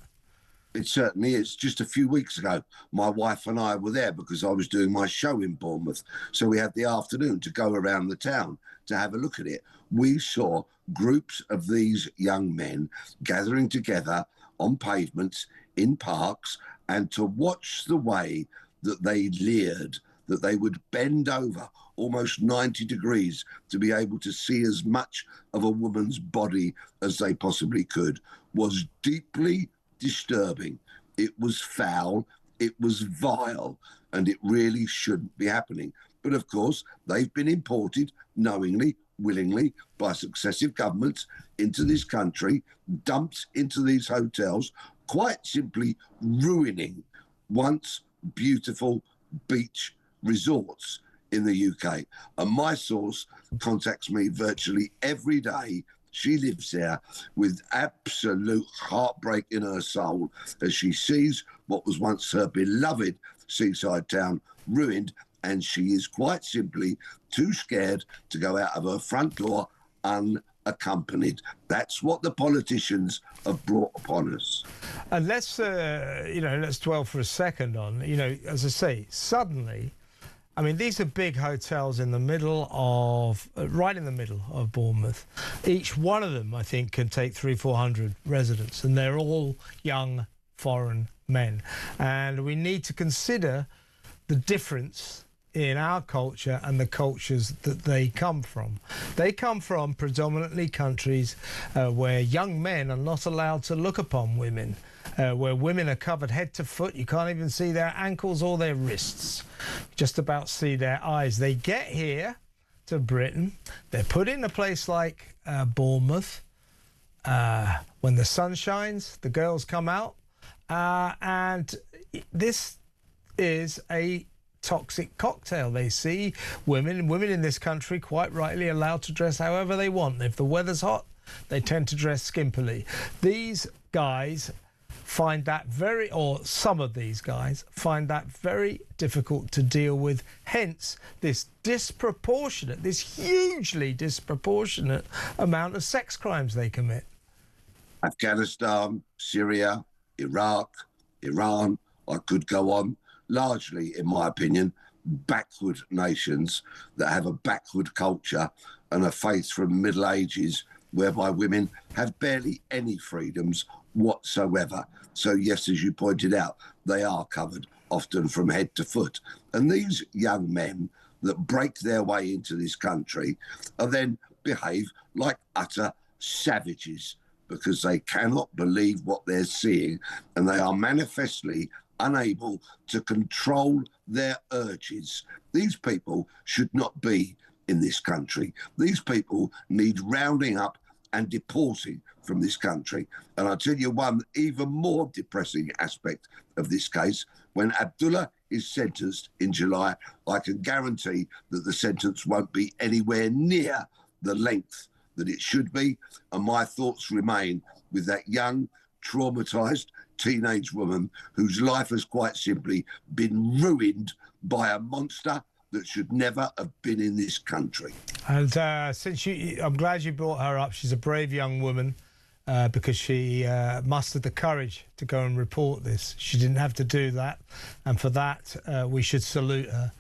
It certainly is. Just a few weeks ago, my wife and I were there because I was doing my show in Bournemouth. So we had the afternoon to go around the town to have a look at it. We saw groups of these young men gathering together on pavements, in parks, and to watch the way that they leered, that they would bend over almost 90 degrees to be able to see as much of a woman's body as they possibly could, was deeply disturbing. It was foul, it was vile, and it really shouldn't be happening. But of course, they've been imported knowingly, willingly, by successive governments into this country, dumped into these hotels, quite simply ruining once beautiful beach resorts in the UK. And my source contacts me virtually every day. She lives there with absolute heartbreak in her soul as she sees what was once her beloved seaside town ruined, and she is quite simply too scared to go out of her front door unaccompanied. That's what the politicians have brought upon us. And let's dwell for a second on, as I say, suddenly, I mean, these are big hotels in the middle of, right in the middle of Bournemouth. Each one of them, I think, can take 300-400 residents, and they're all young foreign men. And we need to consider the difference in our culture and the cultures that they come from. They come from predominantly countries where young men are not allowed to look upon women, where women are covered head to foot. You can't even see their ankles or their wrists. Just about see their eyes. They get here to Britain. They're put in a place like Bournemouth. When the sun shines, the girls come out. And this is a toxic cocktail. They see women in this country quite rightly allowed to dress however they want. If the weather's hot, they tend to dress skimpily. These guys find that some of these guys find that very difficult to deal with, hence this hugely disproportionate amount of sex crimes they commit. Afghanistan, Syria, Iraq, Iran, I could go on. Largely, in my opinion, backward nations that have a backward culture and a faith from Middle Ages whereby women have barely any freedoms whatsoever. So, yes, as you pointed out, they are covered often from head to foot. And these young men that break their way into this country are then behave like utter savages because they cannot believe what they're seeing and they are manifestly unable to control their urges. These people should not be in this country. These people need rounding up and deporting from this country. And I'll tell you one even more depressing aspect of this case. When Abdullah is sentenced in July, I can guarantee that the sentence won't be anywhere near the length that it should be. And my thoughts remain with that young, traumatised teenage woman whose life has quite simply been ruined by a monster that should never have been in this country. And I'm glad you brought her up. She's a brave young woman because she mustered the courage to go and report this. She didn't have to do that, and for that we should salute her.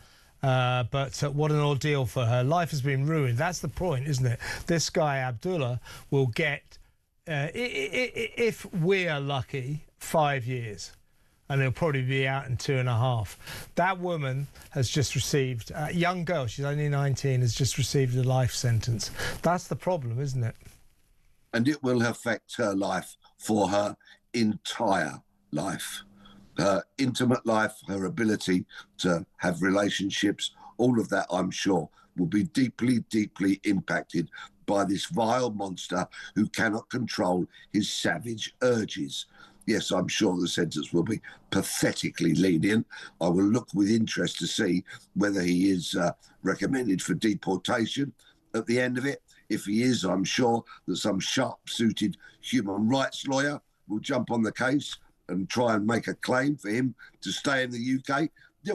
But what an ordeal for her. Life has been ruined. That's the point, isn't it? This guy, Abdullah, will get, if we're lucky, 5 years. And he'll probably be out in 2.5. That woman has just received, a young girl, she's only 19, has just received a life sentence. That's the problem, isn't it? And it will affect her life for her entire life. Her intimate life, her ability to have relationships, all of that, I'm sure, will be deeply, deeply impacted by this vile monster who cannot control his savage urges. Yes, I'm sure the sentence will be pathetically lenient. I will look with interest to see whether he is recommended for deportation at the end of it. If he is, I'm sure that some sharp-suited human rights lawyer will jump on the case and try and make a claim for him to stay in the UK.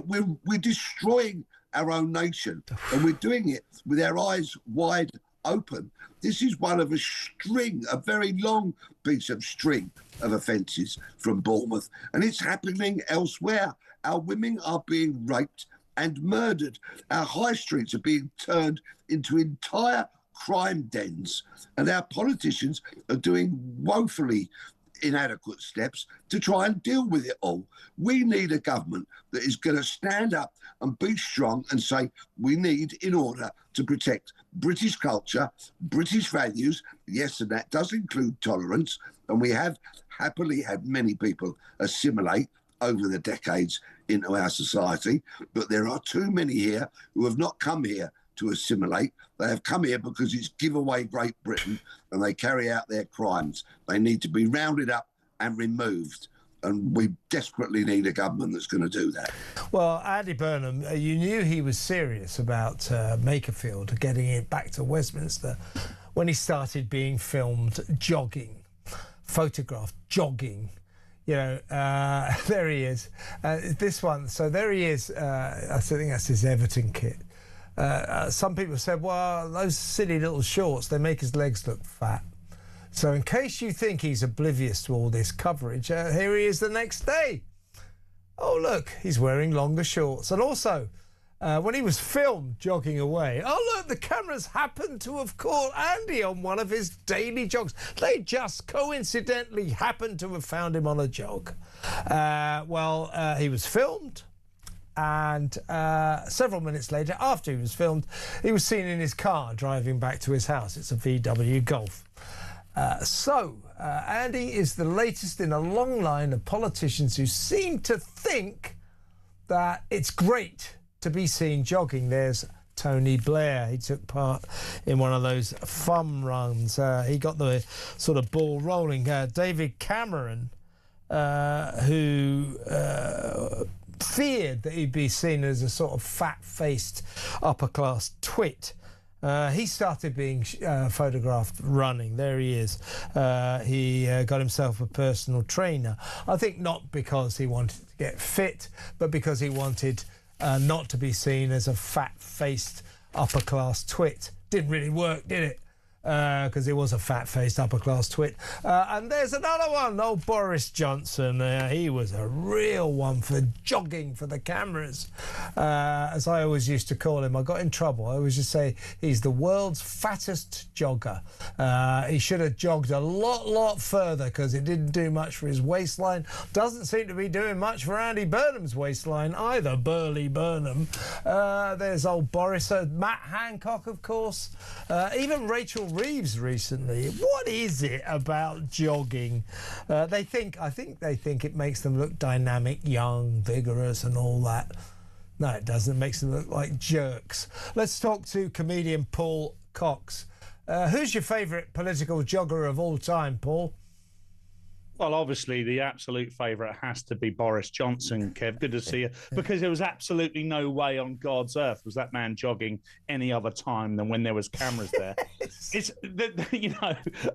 We're destroying our own nation, and we're doing it with our eyes wide open. This is one of a very long piece of string of offences from Bournemouth, and it's happening elsewhere. Our women are being raped and murdered. Our high streets are being turned into entire crime dens, and our politicians are doing woefully inadequate steps to try and deal with it all. We need a government that is going to stand up and be strong and say we need, in order to protect British culture, British values, yes, and that does include tolerance, and we have happily had many people assimilate over the decades into our society, but there are too many here who have not come here to assimilate. They have come here because it's give away Great Britain and they carry out their crimes. They need to be rounded up and removed. And we desperately need a government that's going to do that. Well, Andy Burnham, you knew he was serious about Makerfield getting it back to Westminster when he started being filmed jogging, photographed jogging. You know, there he is. This one, so there he is. I think that's his Everton kit. Some people said, well, those silly little shorts, they make his legs look fat. So in case you think he's oblivious to all this coverage, here he is the next day. Oh, look, he's wearing longer shorts. And also, when he was filmed jogging away. Oh, look, the cameras happened to have caught Andy on one of his daily jogs. They just coincidentally happened to have found him on a jog. He was filmed, and several minutes later, after he was filmed, he was seen in his car driving back to his house. It's a VW Golf. Andy is the latest in a long line of politicians who seem to think that it's great to be seen jogging. There's Tony Blair. He took part in one of those fun runs. He got the sort of ball rolling. David Cameron, who feared that he'd be seen as a sort of fat-faced upper-class twit. He started being photographed running. There he is. He got himself a personal trainer. I think not because he wanted to get fit, but because he wanted not to be seen as a fat-faced upper-class twit. Didn't really work, did it? Because he was a fat-faced upper-class twit. And there's another one, old Boris Johnson. He was a real one for jogging for the cameras. As I always used to call him, I got in trouble. I always just say he's the world's fattest jogger. He should have jogged a lot further because it didn't do much for his waistline. Doesn't seem to be doing much for Andy Burnham's waistline either, Burly Burnham. There's old Boris, Matt Hancock, of course. Even Rachel Reeves recently. What is it about jogging? I think they think it makes them look dynamic, young, vigorous and all that. No, it doesn't. It makes them look like jerks. Let's talk to comedian Paul Cox. Who's your favourite political jogger of all time, Paul? Well, obviously, the absolute favourite has to be Boris Johnson, Kev. Good to see you. Because there was absolutely no way on God's earth was that man jogging any other time than when there was cameras there.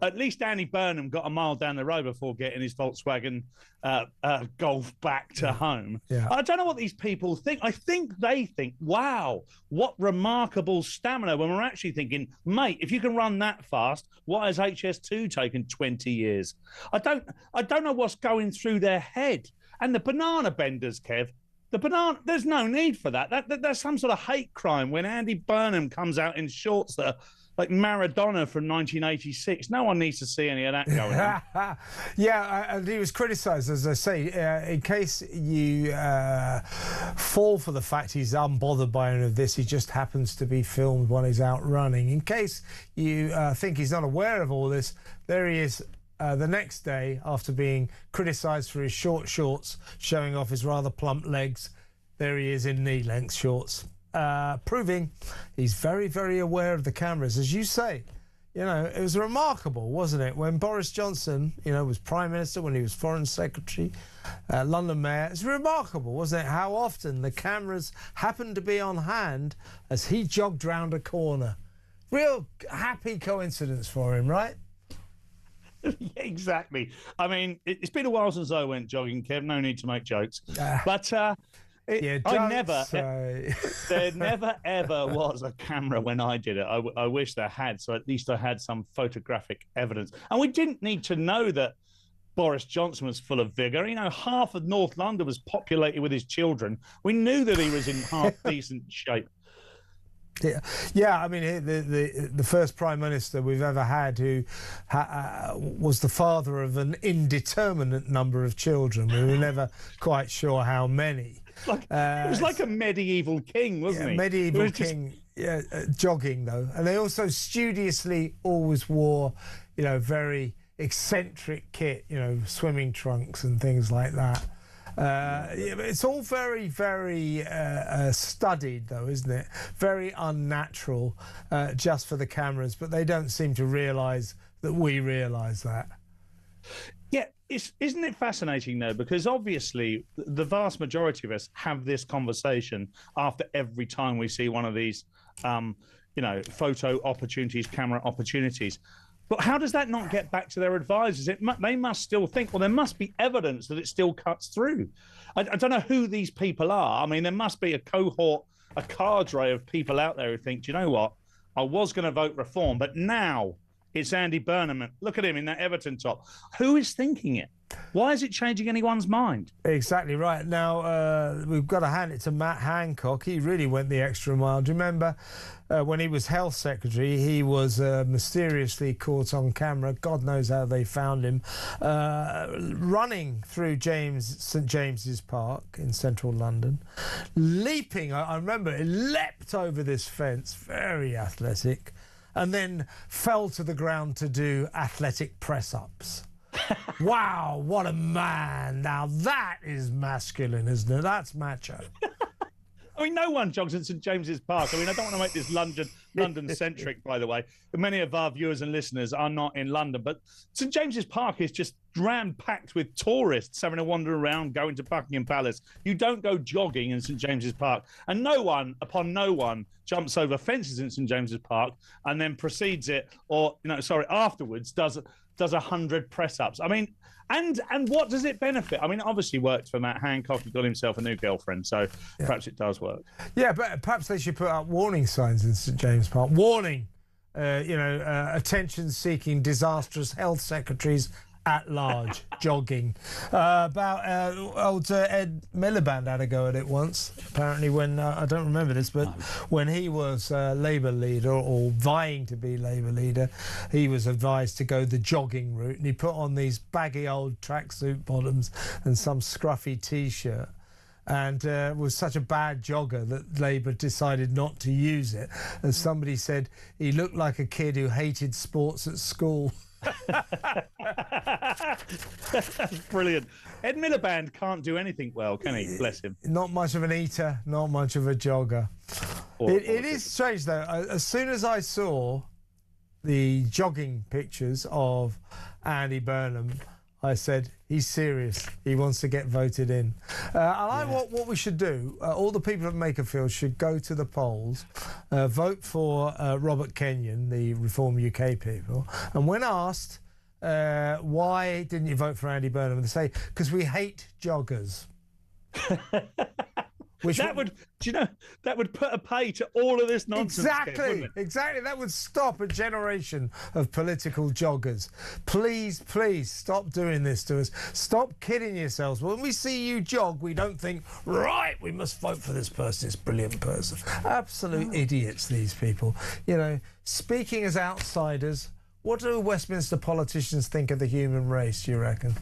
At least Andy Burnham got a mile down the road before getting his Volkswagen Golf back to home. Yeah. I don't know what these people think. I think they think, wow, what remarkable stamina, when we're actually thinking, mate, if you can run that fast, why has HS2 taken 20 years? I don't know what's going through their head. And the banana benders, Kev, there's no need for that. That's some sort of hate crime when Andy Burnham comes out in shorts that are like Maradona from 1986. No one needs to see any of that going on. Yeah, and he was criticised, as I say, in case you fall for the fact he's unbothered by any of this, he just happens to be filmed while he's out running. In case you think he's not aware of all this, there he is the next day after being criticised for his short shorts, showing off his rather plump legs. There he is in knee-length shorts. Proving he's very, very aware of the cameras. As you say, it was remarkable, wasn't it? When Boris Johnson, was Prime Minister, when he was Foreign Secretary, London Mayor, it's remarkable, wasn't it? How often the cameras happened to be on hand as he jogged round a corner. Real happy coincidence for him, right? Yeah, exactly. I mean, it's been a while since I went jogging, Kev. No need to make jokes. But... there never ever was a camera when I did it. I wish there had, so at least I had some photographic evidence. And we didn't need to know that Boris Johnson was full of vigour. Half of North London was populated with his children. We knew that he was in half decent shape. Yeah. I mean, the first Prime Minister we've ever had who was the father of an indeterminate number of children. We were never quite sure how many. It was like a medieval king, wasn't he? Medieval king, jogging, though. And they also studiously always wore, very eccentric kit, swimming trunks and things like that. It's all very, very studied, though, isn't it? Very unnatural, just for the cameras. But they don't seem to realise that we realise that. Yeah, isn't it fascinating, though? Because obviously the vast majority of us have this conversation after every time we see one of these, photo opportunities, camera opportunities. But how does that not get back to their advisors? They must still think, well, there must be evidence that it still cuts through. I don't know who these people are. I mean, there must be a cohort, a cadre of people out there who think, do you know what? I was going to vote reform, but now it's Andy Burnham. Look at him in that Everton top. Who is thinking it? Why is it changing anyone's mind? Exactly right. Now, we've got to hand it to Matt Hancock. He really went the extra mile. Do you remember when he was Health Secretary, he was mysteriously caught on camera, God knows how they found him, running through St James's Park in central London, leaping. I remember he leapt over this fence, very athletic, and then fell to the ground to do athletic press-ups. Wow, what a man. Now that is masculine, isn't it? That's macho. I mean, no one jogs in St James's Park. I mean, I don't want to make this London-centric, by the way. Many of our viewers and listeners are not in London, but St James's Park is just jam-packed with tourists having a wander around, going to Buckingham Palace. You don't go jogging in St James's Park. And no one jumps over fences in St James's Park and then proceeds it, or, afterwards does 100 press-ups. I mean, and what does it benefit? I mean, it obviously worked for Matt Hancock. He got himself a new girlfriend, so perhaps it does work. Yeah, but perhaps they should put up warning signs in St James Park. Warning, attention-seeking, disastrous health secretaries at large, jogging. Old Ed Miliband had a go at it once, apparently, when, I don't remember this, but when he was Labour leader, or vying to be Labour leader, he was advised to go the jogging route, and he put on these baggy old tracksuit bottoms and some scruffy T-shirt, and was such a bad jogger that Labour decided not to use it. And somebody said he looked like a kid who hated sports at school. That's brilliant. Ed Miliband can't do anything well, can he? Bless him. Not much of an eater, not much of a jogger. It is strange, though. As soon as I saw the jogging pictures of Andy Burnham, I said, he's serious. He wants to get voted in. What we should do, all the people at Makerfield should go to the polls, vote for Robert Kenyon, the Reform UK people, and when asked, why didn't you vote for Andy Burnham, they say, because we hate joggers. That would put a pay to all of this nonsense. Exactly. That would stop a generation of political joggers. Please stop doing this to us. Stop kidding yourselves. When we see you jog, we don't think, right, we must vote for this person, this brilliant person. Absolute idiots, these people. Speaking as outsiders, what do Westminster politicians think of the human race, you reckon?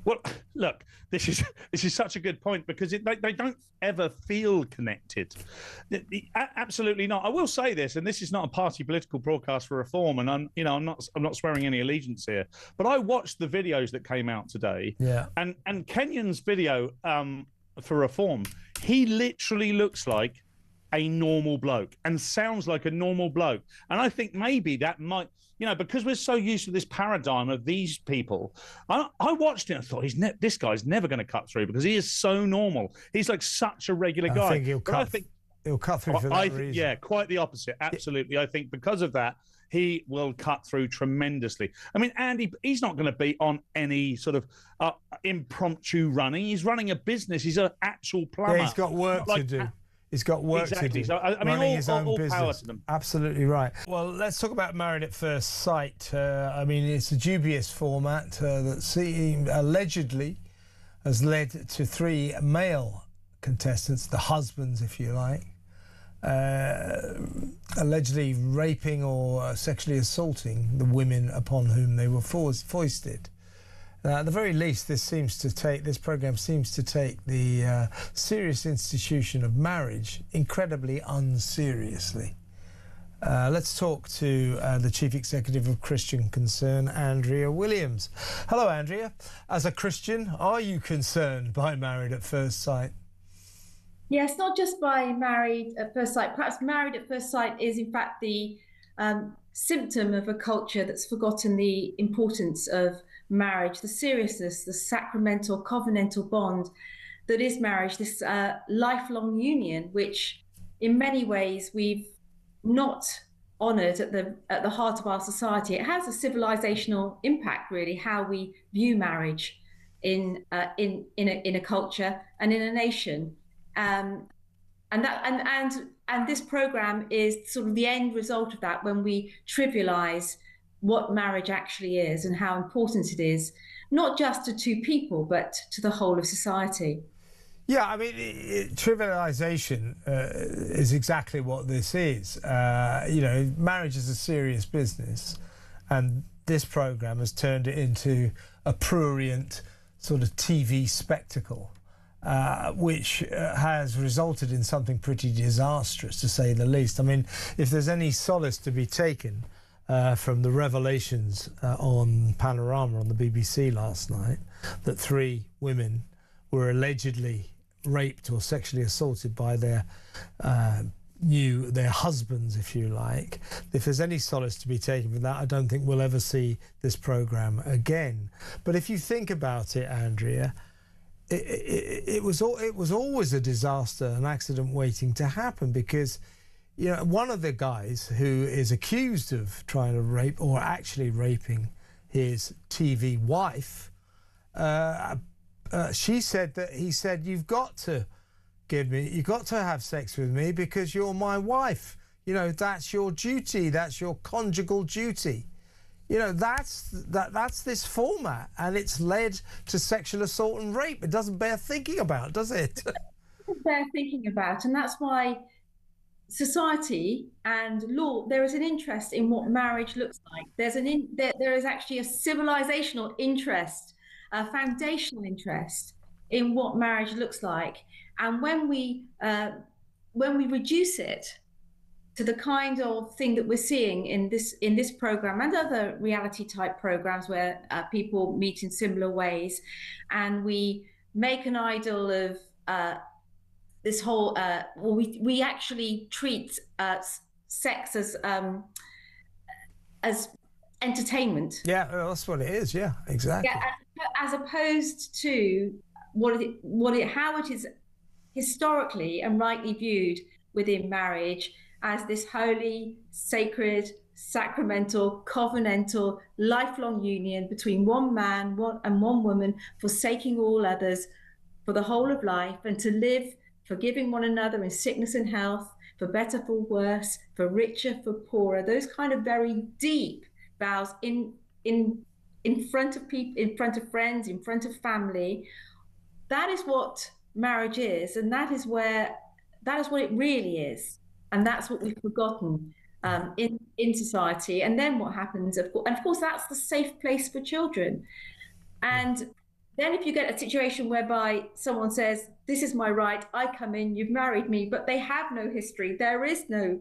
Well, look, this is such a good point, because they don't ever feel connected. Absolutely not. I will say this, and this is not a party political broadcast for Reform, and I'm not swearing any allegiance here, but I watched the videos that came out today. Yeah. And Kenyon's video for Reform, he literally looks like a normal bloke and sounds like a normal bloke. And I think maybe that might, because we're so used to this paradigm of these people, I watched it and thought, this guy's never going to cut through, because he is so normal. He's like such a regular guy. I think he'll cut through for that reason. Yeah, quite the opposite. Absolutely. I think because of that, he will cut through tremendously. I mean, Andy, he's not going to be on any sort of impromptu running. He's running a business. He's an actual plumber. Yeah, he's got work to do. He's got work to do. So, running his own business. Power to them. Absolutely right. Well, let's talk about Married at First Sight. It's a dubious format that allegedly has led to 3 male contestants, the husbands, if you like, allegedly raping or sexually assaulting the women upon whom they were foisted. At the very least, this programme seems to take the serious institution of marriage incredibly unseriously. Let's talk to the Chief Executive of Christian Concern, Andrea Williams. Hello, Andrea. As a Christian, are you concerned by Married at First Sight? Yes, not just by Married at First Sight. Perhaps Married at First Sight is, in fact, the symptom of a culture that's forgotten the importance of marriage, the seriousness, the sacramental, covenantal bond that is marriage, this lifelong union, which in many ways we've not honoured at the heart of our society. It has a civilizational impact, really, how we view marriage in a culture and in a nation. And this programme is sort of the end result of that, when we trivialise what marriage actually is and how important it is, not just to two people, but to the whole of society. Yeah, I mean, trivialisation is exactly what this is. You know, marriage is a serious business, and this programme has turned it into a prurient sort of TV spectacle, which has resulted in something pretty disastrous, to say the least. I mean, if there's any solace to be taken from the revelations on Panorama on the BBC last night, that 3 women were allegedly raped or sexually assaulted by their husbands, if you like. If there's any solace to be taken from that, I don't think we'll ever see this programme again. But if you think about it, Andrea, it was always a disaster, an accident waiting to happen, because, you know, one of the guys who is accused of trying to rape or actually raping his TV wife, she said that he said, you've got to have sex with me because you're my wife. You know, that's your duty. That's your conjugal duty. You know, that's this format, and it's led to sexual assault and rape. It doesn't bear thinking about, does it? It doesn't bear thinking about, and that's why society and law, there is an interest in what marriage looks like. There is actually a civilizational interest, a foundational interest in what marriage looks like. And when we reduce it to the kind of thing that we're seeing in this program and other reality type programs where people meet in similar ways, and we make an idol of this whole, we actually treat sex as entertainment. Yeah, that's what it is. Yeah, exactly. Yeah, as opposed to how it is historically and rightly viewed within marriage as this holy, sacred, sacramental, covenantal, lifelong union between one man and one woman, forsaking all others for the whole of life, and to live forgiving one another in sickness and health, for better, for worse, for richer, for poorer. Those kind of very deep vows in front of people, in front of friends, in front of family. That is what marriage is, and that is what it really is. And that's what we've forgotten in society. And then what happens, of course, that's the safe place for children. And then if you get a situation whereby someone says, this is my right, I come in, you've married me, but they have no history, there is no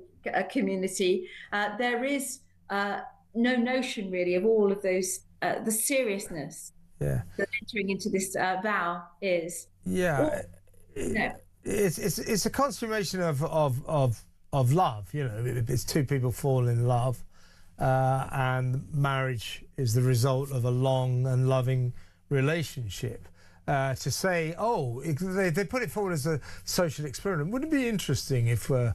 community, there is no notion really of all of those, the seriousness that entering into this vow is. Yeah, it's a consummation of love. You know, it's two people fall in love, and marriage is the result of a long and loving relationship. To say, they put it forward as a social experiment. Wouldn't it be interesting if, you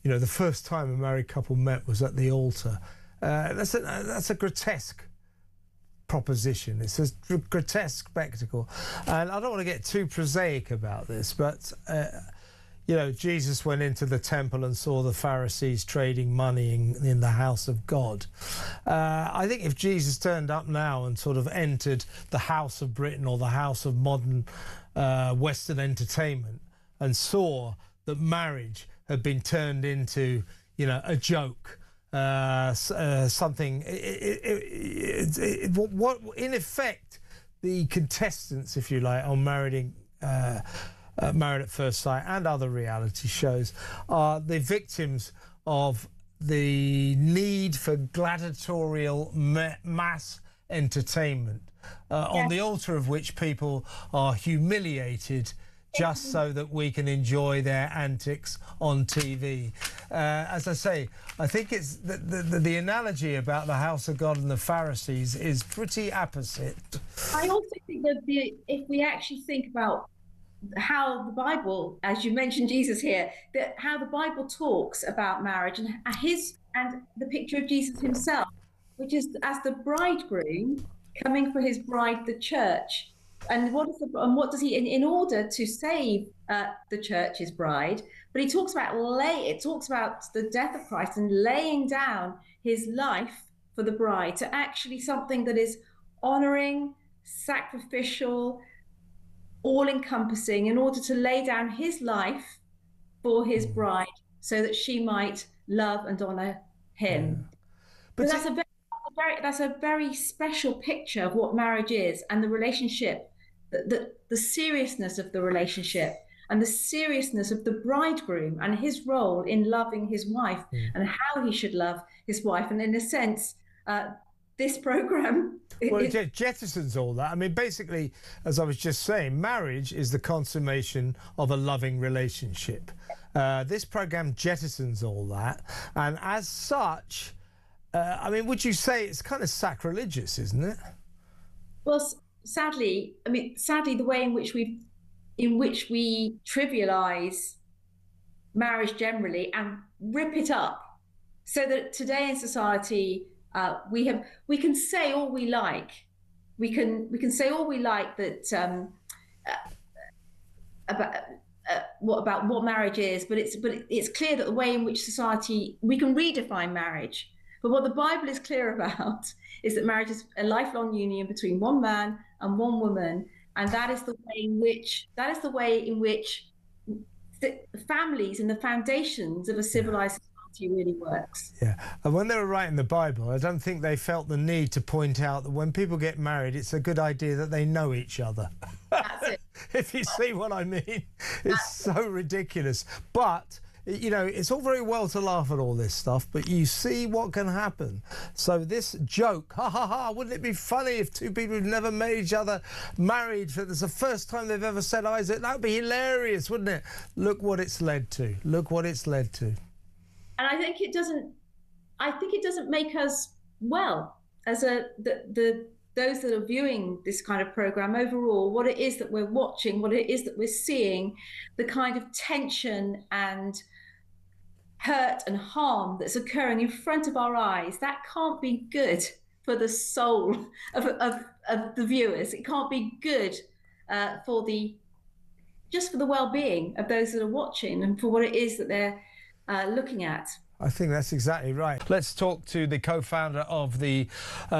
know, the first time a married couple met was at the altar? That's a grotesque proposition. It's a grotesque spectacle, and I don't want to get too prosaic about this, but you know, Jesus went into the temple and saw the Pharisees trading money in the house of God. I think if Jesus turned up now and sort of entered the house of Britain or the house of modern Western entertainment and saw that marriage had been turned into, you know, a joke, something, what in effect the contestants, if you like, on Married at First Sight and other reality shows are the victims of the need for gladiatorial mass entertainment, on the altar of which people are humiliated just so that we can enjoy their antics on TV. As I say, I think it's the analogy about the house of God and the Pharisees is pretty apposite. I also think that if we actually think about how the Bible, as you mentioned Jesus here, that how the Bible talks about marriage and the picture of Jesus himself, which is as the bridegroom coming for his bride, the church. And what does he, in order to save the church, his bride? But it talks about the death of Christ and laying down his life for the bride to actually something that is honoring, sacrificial, all-encompassing, in order to lay down his life for his bride so that she might love and honor him. Yeah. But that's a very special picture of what marriage is, and the relationship, the seriousness of the relationship, and the seriousness of the bridegroom and his role in loving his wife and how he should love his wife. And in a sense, this program... Well, it jettisons all that. I mean, basically, as I was just saying, marriage is the consummation of a loving relationship. This program jettisons all that. And as such, I mean, would you say it's kind of sacrilegious, isn't it? Well, sadly, the way in which we trivialize marriage generally and rip it up, so that today in society we can say all we like. We can say all we like that about what marriage is, but it's clear that the way in which society, we can redefine marriage. But what the Bible is clear about is that marriage is a lifelong union between one man and one woman, and that is the way in which the families and the foundations of a civilized society really works. Yeah, and when they were writing the Bible, I don't think they felt the need to point out that when people get married, it's a good idea that they know each other. That's it. If you see what I mean, it's so ridiculous. But you know, it's all very well to laugh at all this stuff, but you see what can happen. So this joke, ha ha ha, wouldn't it be funny if two people who've never met each other married for this the first time they've ever said Isaac? That would be hilarious, wouldn't it? Look what it's led to. Look what it's led to. And I think it doesn't make us well as those that are viewing this kind of program overall, what it is that we're watching, what it is that we're seeing, the kind of tension and hurt and harm that's occurring in front of our eyes, that can't be good for the soul of the viewers. It can't be good for the well-being of those that are watching and for what it is that they're looking at. I think that's exactly right. Let's talk to the co-founder of the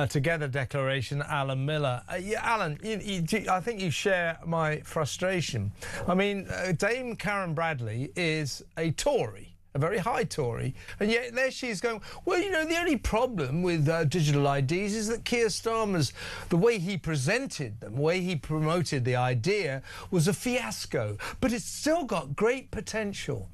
Together Declaration, Alan Miller. Alan, I think you share my frustration. I mean, Dame Karen Bradley is a Tory, a very high Tory, and yet there she's going, well, you know, the only problem with digital IDs is that Keir Starmer's, the way he presented them, the way he promoted the idea was a fiasco, but it's still got great potential.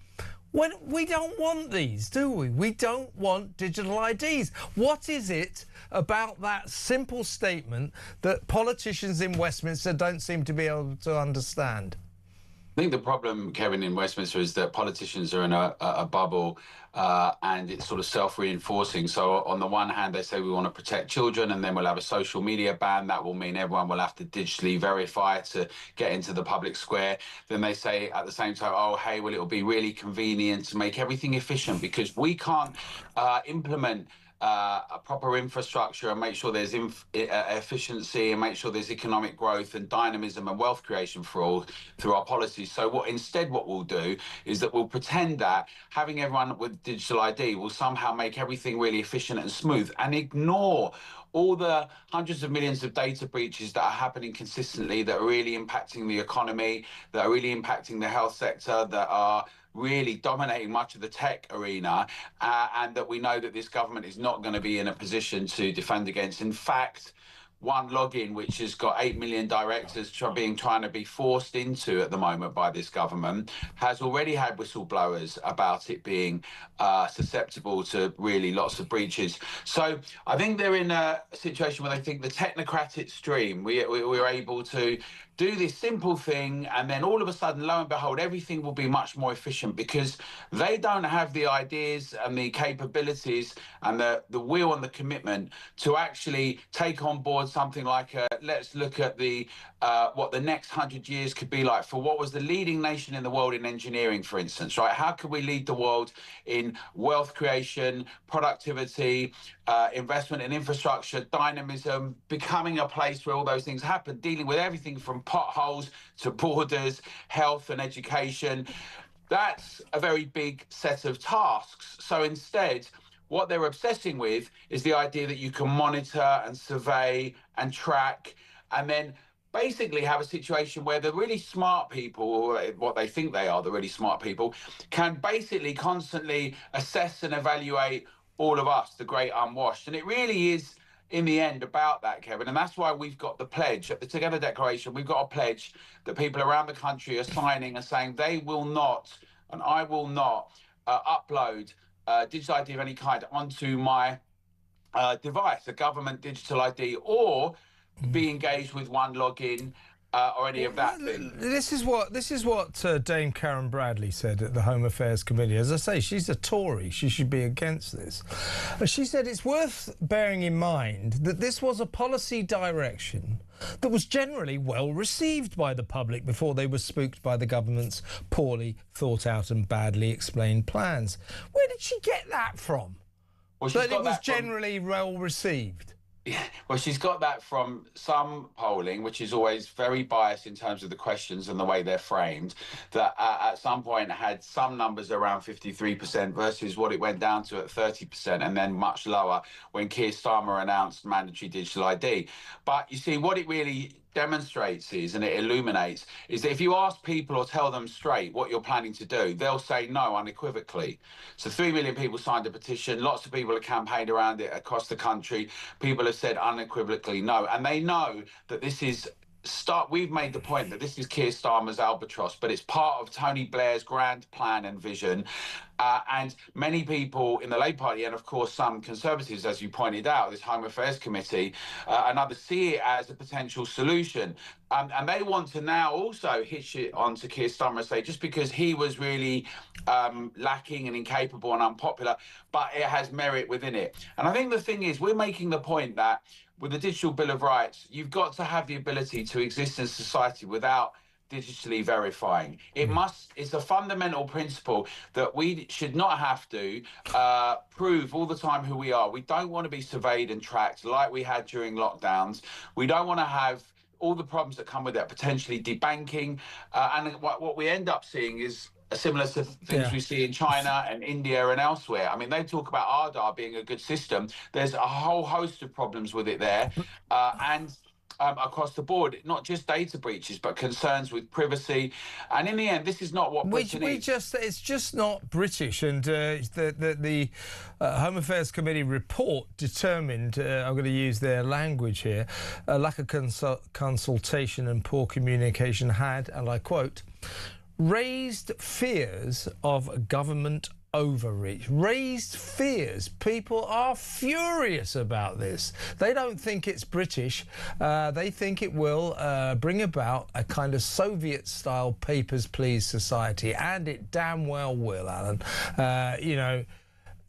We don't want these, do we? We don't want digital IDs. What is it about that simple statement that politicians in Westminster don't seem to be able to understand? I think the problem, Kevin, in Westminster is that politicians are in a bubble and it's sort of self-reinforcing. So on the one hand, they say we want to protect children, and then we'll have a social media ban. That will mean everyone will have to digitally verify to get into the public square. Then they say at the same time, oh, hey, well, it'll be really convenient to make everything efficient because we can't implement a proper infrastructure and make sure there's efficiency and make sure there's economic growth and dynamism and wealth creation for all through our policies. So what we'll do is that we'll pretend that having everyone with digital ID will somehow make everything really efficient and smooth and ignore all the hundreds of millions of data breaches that are happening consistently that are really impacting the economy, that are really impacting the health sector, that are really dominating much of the tech arena, and that we know that this government is not going to be in a position to defend against. In fact, one login, which has got 8 million directors trying to be forced into at the moment by this government, has already had whistleblowers about it being susceptible to really lots of breaches. So I think they're in a situation where they think the technocratic stream, we're able to do this simple thing, and then all of a sudden, lo and behold, everything will be much more efficient because they don't have the ideas and the capabilities and the will and the commitment to actually take on board something like let's look at the what the next 100 years could be like for what was the leading nation in the world in engineering, for instance, right? How could we lead the world in wealth creation, productivity, investment in infrastructure, dynamism, becoming a place where all those things happen, dealing with everything from potholes to borders, health and education. That's a very big set of tasks. So instead, what they're obsessing with is the idea that you can monitor and survey and track and then basically have a situation where the really smart people, or what they think they are, the really smart people, can basically constantly assess and evaluate all of us, the great unwashed. And it really is, in the end, about that, Kevin. And that's why we've got the pledge, at the Together Declaration, we've got a pledge that people around the country are signing and saying they will not, and I will not, upload digital ID of any kind onto my device, a government digital ID, or be engaged with one login or any of that thing. This is what Dame Karen Bradley said at the Home Affairs Committee. As I say, she's a Tory. She should be against this. She said it's worth bearing in mind that this was a policy direction that was generally well received by the public before they were spooked by the government's poorly thought out and badly explained plans. Where did she get that from? Well, that it was generally well received. Yeah, well, she's got that from some polling, which is always very biased in terms of the questions and the way they're framed, that at some point had some numbers around 53% versus what it went down to at 30%, and then much lower when Keir Starmer announced mandatory digital ID. But you see, what it really demonstrates is, and it illuminates, is that if you ask people or tell them straight what you're planning to do, they'll say no unequivocally. So 3 million people signed a petition, lots of people have campaigned around it across the country. People have said unequivocally no, and they know that this is we've made the point that this is Keir Starmer's albatross, but it's part of Tony Blair's grand plan and vision. And many people in the Labour Party, and of course some Conservatives, as you pointed out, this Home Affairs Committee, and others see it as a potential solution. And they want to now also hitch it onto Keir Starmer and say, just because he was really lacking and incapable and unpopular, but it has merit within it. And I think the thing is, we're making the point that with the Digital Bill of Rights, you've got to have the ability to exist in society without digitally verifying. It's a fundamental principle that we should not have to prove all the time who we are. We don't want to be surveyed and tracked like we had during lockdowns. We don't want to have all the problems that come with that, potentially debanking. And what we end up seeing is similar to things we see in China and India and elsewhere. I mean, they talk about Aadhaar being a good system. There's a whole host of problems with it there. And across the board, not just data breaches, but concerns with privacy. And in the end, this is not what Britain is. It's just not British. And the Home Affairs Committee report determined, I'm going to use their language here, a lack of consultation and poor communication had, and I quote, raised fears of government overreach. Raised fears. People are furious about this. They don't think it's British. They think it will bring about a kind of Soviet-style papers, please society. And it damn well will, Alan.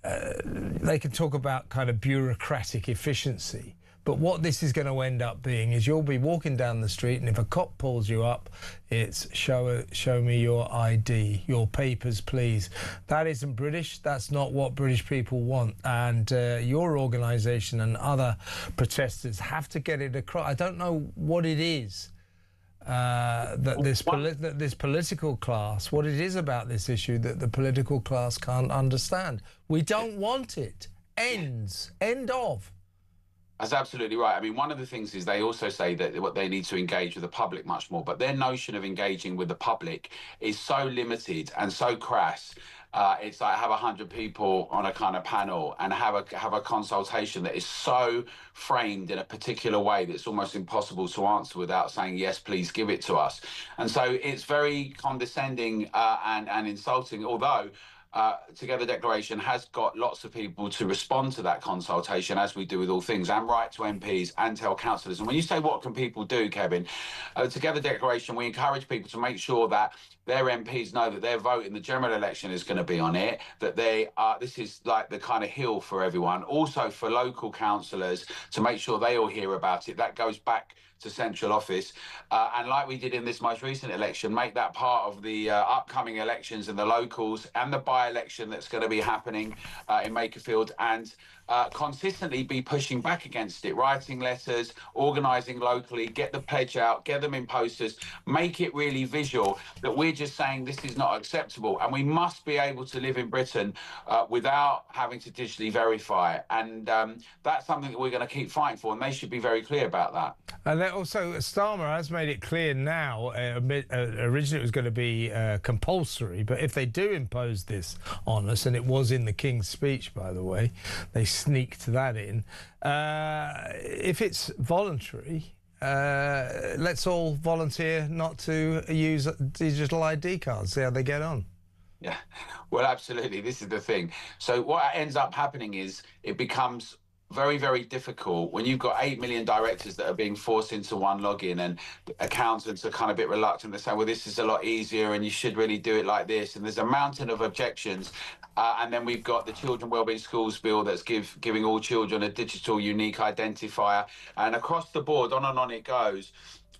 They can talk about kind of bureaucratic efficiency. But what this is going to end up being is you'll be walking down the street, and if a cop pulls you up, it's show me your ID, your papers, please. That isn't British. That's not what British people want. And your organisation and other protesters have to get it across. I don't know what it is that this political class, what it is about this issue that the political class can't understand. We don't want it. End of. That's absolutely right. I mean, one of the things is they also say that what they need to engage with the public much more, but their notion of engaging with the public is so limited and so crass. It's like have 100 people on a kind of panel and have a consultation that is so framed in a particular way that it's almost impossible to answer without saying, yes, please give it to us. And so it's very condescending and insulting, although Together Declaration has got lots of people to respond to that consultation, as we do with all things, and write to MPs and tell councillors. And when you say what can people do, Kevin, Together Declaration, we encourage people to make sure that their MPs know that their vote in the general election is going to be on it, that this is like the kind of hill for everyone. Also for local councillors to make sure they all hear about it. That goes back to central office, and like we did in this most recent election, make that part of the upcoming elections and the locals and the by-election that's going to be happening in Makerfield, and consistently be pushing back against it, writing letters, organising locally, get the pledge out, get them in posters, make it really visual that we're just saying this is not acceptable, and we must be able to live in Britain without having to digitally verify, and that's something that we're going to keep fighting for, and they should be very clear about that. And also, Starmer has made it clear now, originally it was going to be compulsory, but if they do impose this on us, and it was in the King's speech, by the way, they sneaked that in, if it's voluntary, let's all volunteer not to use digital ID cards, see how they get on. Yeah, well, absolutely. This is the thing. So what ends up happening is it becomes very, very difficult when you've got 8 million directors that are being forced into one login, and accountants are kind of a bit reluctant. They say, well, this is a lot easier and you should really do it like this. And there's a mountain of objections. And then we've got the Children Wellbeing Schools Bill that's giving all children a digital unique identifier. And across the board, on and on it goes.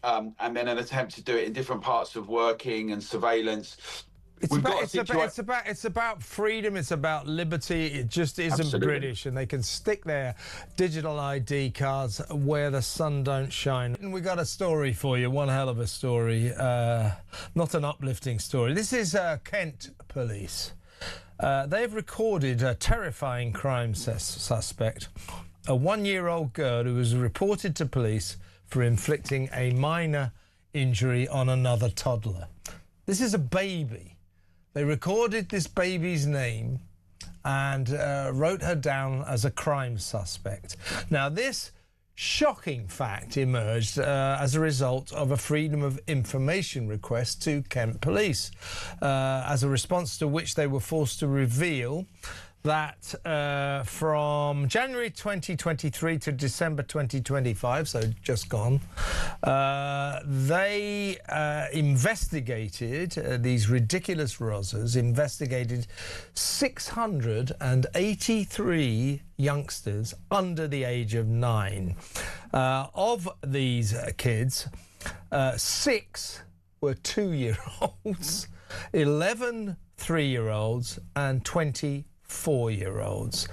And then an attempt to do it in different parts of working and surveillance. It's about freedom, it's about liberty. It just isn't Absolutely. British, and they can stick their digital ID cards where the sun don't shine. And we got a story for you, one hell of a story, not an uplifting story. This is Kent Police. They've recorded a terrifying crime suspect, a 1-year-old girl who was reported to police for inflicting a minor injury on another toddler. This is a baby. They recorded this baby's name and wrote her down as a crime suspect. Now, this shocking fact emerged as a result of a Freedom of Information request to Kent Police, as a response to which they were forced to reveal that from January 2023 to December 2025, so just gone, they investigated, these ridiculous rozzers, investigated 683 youngsters under the age of 9. Of these kids, 6 were 2-year-olds, 11 3-year-olds, and 20 4-year-olds.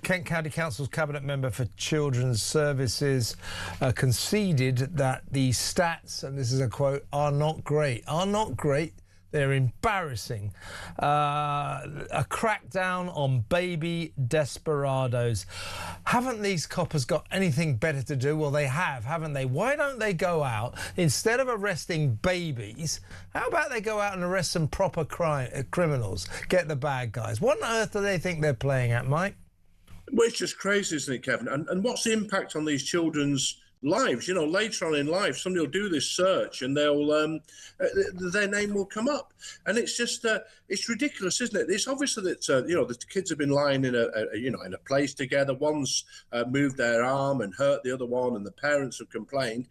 Kent County Council's Cabinet Member for Children's Services conceded that the stats, and this is a quote, are not great. Are not great. They're embarrassing. A crackdown on baby desperados. Haven't these coppers got anything better to do? Well, they have, haven't they? Why don't they go out, instead of arresting babies, how about they go out and arrest some proper criminals, get the bad guys? What on earth do they think they're playing at, Mike? Well, it's just crazy, isn't it, Kevin? And what's the impact on these children's lives? You know, later on in life, somebody will do this search and they'll their name will come up, and it's just it's ridiculous, isn't it? It's obviously that you know, the kids have been lying in in a place together. One's moved their arm and hurt the other one, and the parents have complained,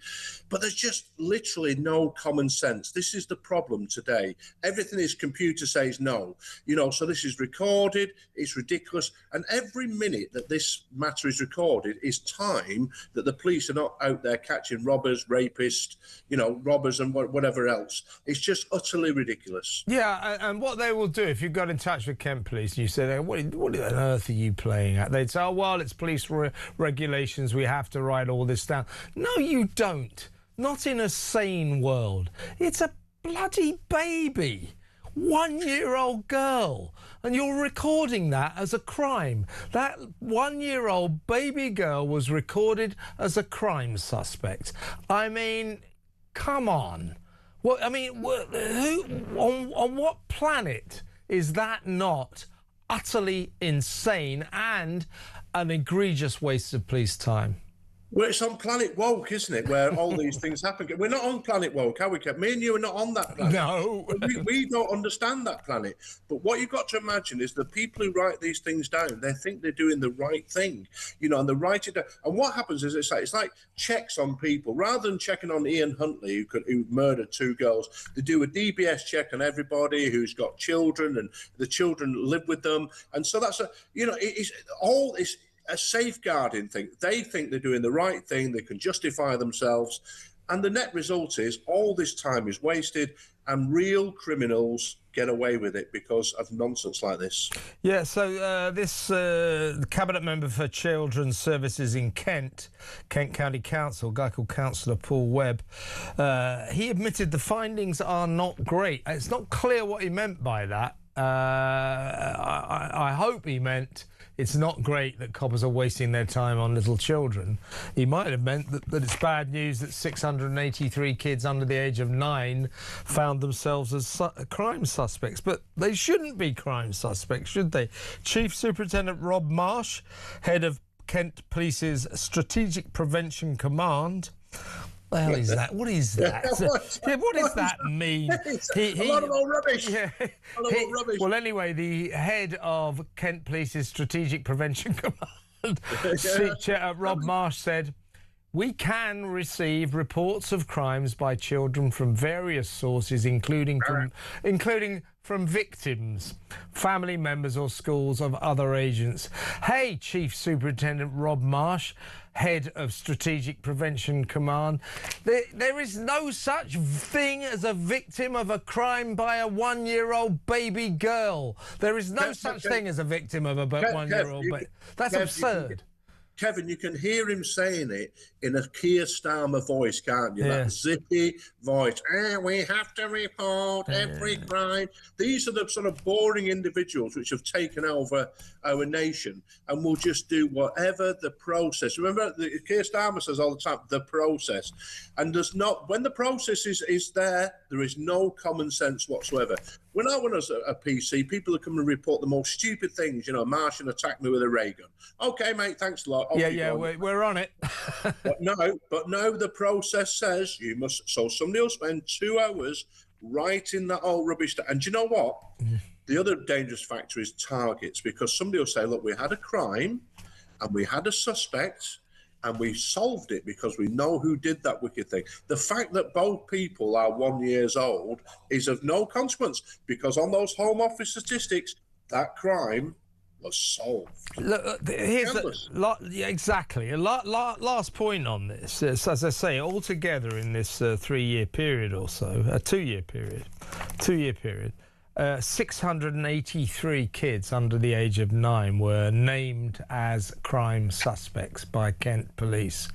but there's just literally no common sense. This is the problem today. Everything is computer says no, you know. So this is recorded. It's ridiculous, and every minute that this matter is recorded is time that the police are not out there catching robbers, rapists, you know, robbers and whatever else. It's just utterly ridiculous. Yeah, and what they will do, if you got in touch with Kent Police and you said, what on earth are you playing at? They'd say, oh, well, it's police regulations, we have to write all this down. No, you don't. Not in a sane world. It's a bloody baby. 1-year-old girl, and you're recording that as a crime. That 1-year-old baby girl was recorded as a crime suspect. I mean, come on. What I mean, who on what planet is that not utterly insane and an egregious waste of police time? Well, it's on Planet Woke, isn't it, where all these things happen? We're not on Planet Woke, are we, Kev? Me and you are not on that planet. No. we don't understand that planet. But what you've got to imagine is the people who write these things down, they think they're doing the right thing, you know, and they write it down. And what happens is it's like checks on people. Rather than checking on Ian Huntley, who murdered 2 girls, they do a DBS check on everybody who's got children, and the children live with them. And so that's it's all this a safeguarding thing. They think they're doing the right thing. They can justify themselves. And the net result is all this time is wasted and real criminals get away with it because of nonsense like this. Yeah, so this Cabinet Member for Children's Services in Kent County Council, a guy called Councillor Paul Webb, he admitted the findings are not great. It's not clear what he meant by that. I hope he meant it's not great that coppers are wasting their time on little children. He might have meant that it's bad news that 683 kids under the age of 9 found themselves as crime suspects. But they shouldn't be crime suspects, should they? Chief Superintendent Rob Marsh, head of Kent Police's Strategic Prevention Command. What the hell is that? What is that? What does that mean? A lot of old rubbish. Yeah. Rubbish. Well, anyway, the head of Kent Police's Strategic Prevention Command, Rob Marsh, said, "We can receive reports of crimes by children from various sources, including from victims, family members or schools of other agents." Hey, Chief Superintendent Rob Marsh, head of Strategic Prevention Command, there is no such thing as a victim of a crime by a 1-year-old baby girl. There is no such thing as a victim of a 1-year-old baby. That's absurd. Kevin, you can hear him saying it in a Keir Starmer voice, can't you? Yeah. That zippy voice. We have to report every crime. These are the sort of boring individuals which have taken over our nation and will just do whatever the process. Remember, Keir Starmer says all the time, the process. And there's not, when the process is there is no common sense whatsoever. When I was a PC, people would come and report the most stupid things, you know, Martian attacked me with a ray gun. Okay, mate, thanks a lot. We're on it. But now the process says you must, so somebody will spend 2 hours writing that old rubbish. And do you know what? The other dangerous factor is targets, because somebody will say, look, we had a crime and we had a suspect and we solved it because we know who did that wicked thing. The fact that both people are 1 year old is of no consequence, because on those Home Office statistics, that crime was solved. Look, here's exactly a last point on this. As I say, altogether in this 3-year period or so, a 2-year period, 683 kids under the age of 9 were named as crime suspects by Kent Police.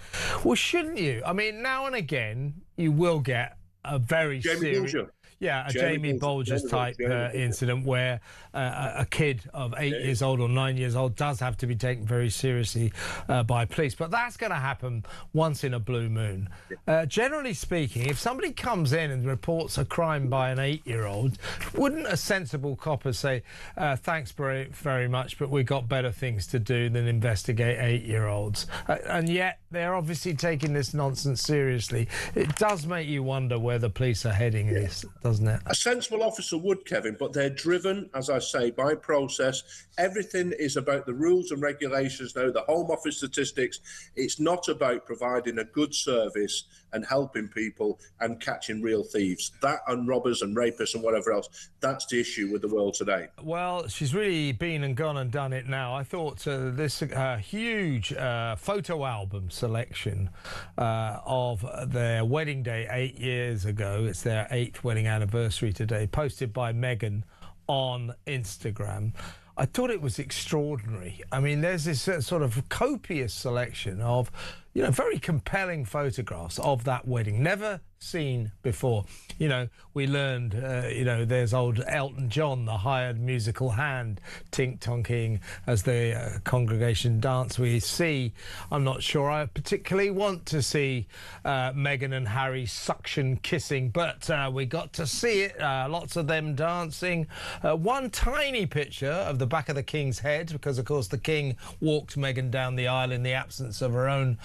Well, shouldn't you? I mean, now and again, you will get a very serious... Yeah, a Jamie Bulger's type incident where a kid of 8 years old or 9 years old does have to be taken very seriously by police. But that's going to happen once in a blue moon. Generally speaking, if somebody comes in and reports a crime by an 8-year-old, wouldn't a sensible copper say, thanks very much, but we've got better things to do than investigate 8-year-olds? And yet they're obviously taking this nonsense seriously. It does make you wonder where the police are heading in this, doesn't it? A sensible officer would, Kevin, but they're driven, as I say, by process. Everything is about the rules and regulations now, the Home Office statistics. It's not about providing a good service and helping people and catching real thieves. That and robbers and rapists and whatever else, that's the issue with the world today. Well, she's really been and gone and done it now. I thought this huge photo album selection of their wedding day 8 years ago. It's their 8th wedding anniversary today, posted by Meghan on Instagram. I thought it was extraordinary. I mean, there's this sort of copious selection of, you know, very compelling photographs of that wedding, never seen before. You know, we learned, you know, there's old Elton John, the hired musical hand, tink-tonking as the congregation dance. We see, I'm not sure I particularly want to see Meghan and Harry suction kissing, but we got to see it, lots of them dancing. One tiny picture of the back of the King's head, because of course the King walked Meghan down the aisle in the absence of her own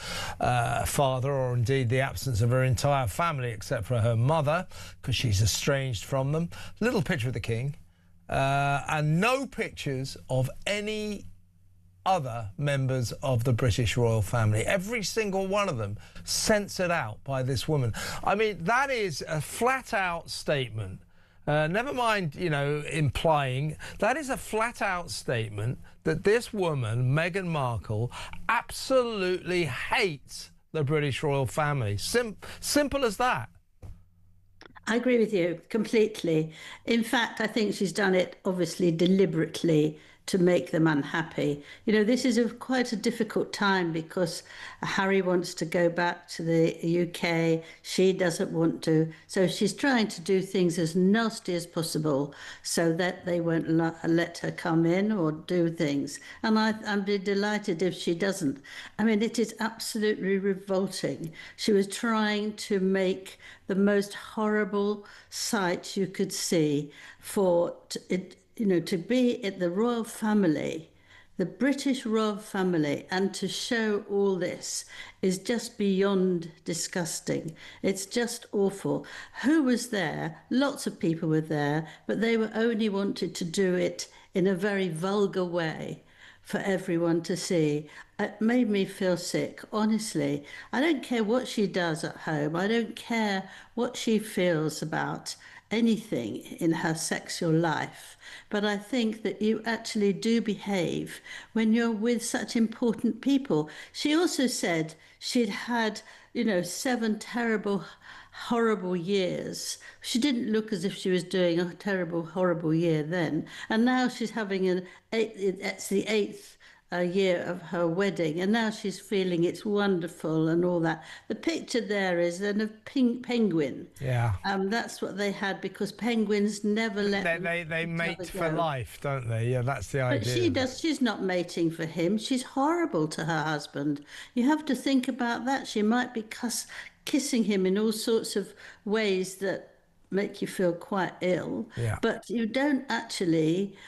father, or indeed the absence of her entire family except for her mother, because she's estranged from them. Little picture of the King, and no pictures of any other members of the British royal family. Every single one of them censored out by this woman. I mean, that is a flat-out statement. Never mind, you know, implying. That is a flat-out statement that this woman, Meghan Markle, absolutely hates the British royal family. Simple as that. I agree with you completely. In fact, I think she's done it obviously deliberately to make them unhappy. You know, this is quite a difficult time because Harry wants to go back to the UK. She doesn't want to. So she's trying to do things as nasty as possible so that they won't let her come in or do things. And I'd be delighted if she doesn't. I mean, it is absolutely revolting. She was trying to make the most horrible sight you could see for it. You know, to be at the royal family, the British royal family, and to show all this is just beyond disgusting. It's just awful. Who was there? Lots of people were there, but they were only wanted to do it in a very vulgar way for everyone to see. It made me feel sick, honestly. I don't care what she does at home. I don't care what she feels about anything in her sexual life. But I think that you actually do behave when you're with such important people. She also said she'd had, you know, 7 terrible, horrible years. She didn't look as if she was doing a terrible, horrible year then. And now she's having it's the 8th year of her wedding, and now she's feeling it's wonderful and all that. The picture there is then of pink penguin. Yeah. That's what they had because penguins never let. They mate for life, don't they? Yeah, that's the idea. But she does. She's not mating for him. She's horrible to her husband. You have to think about that. She might be kissing him in all sorts of ways that make you feel quite ill. Yeah. But you don't actually.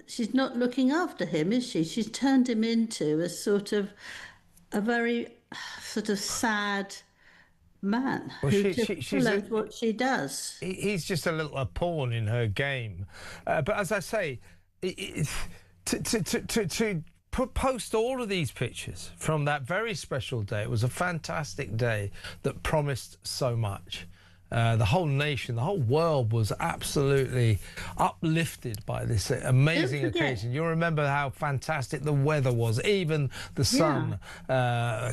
She's not looking after him, is she? She's turned him into a very sort of sad man who follows what she does. He's just a pawn in her game. But as I say, to post all of these pictures from that very special day, it was a fantastic day that promised so much. The whole nation, the whole world was absolutely uplifted by this amazing occasion. You'll remember how fantastic the weather was. Even the sun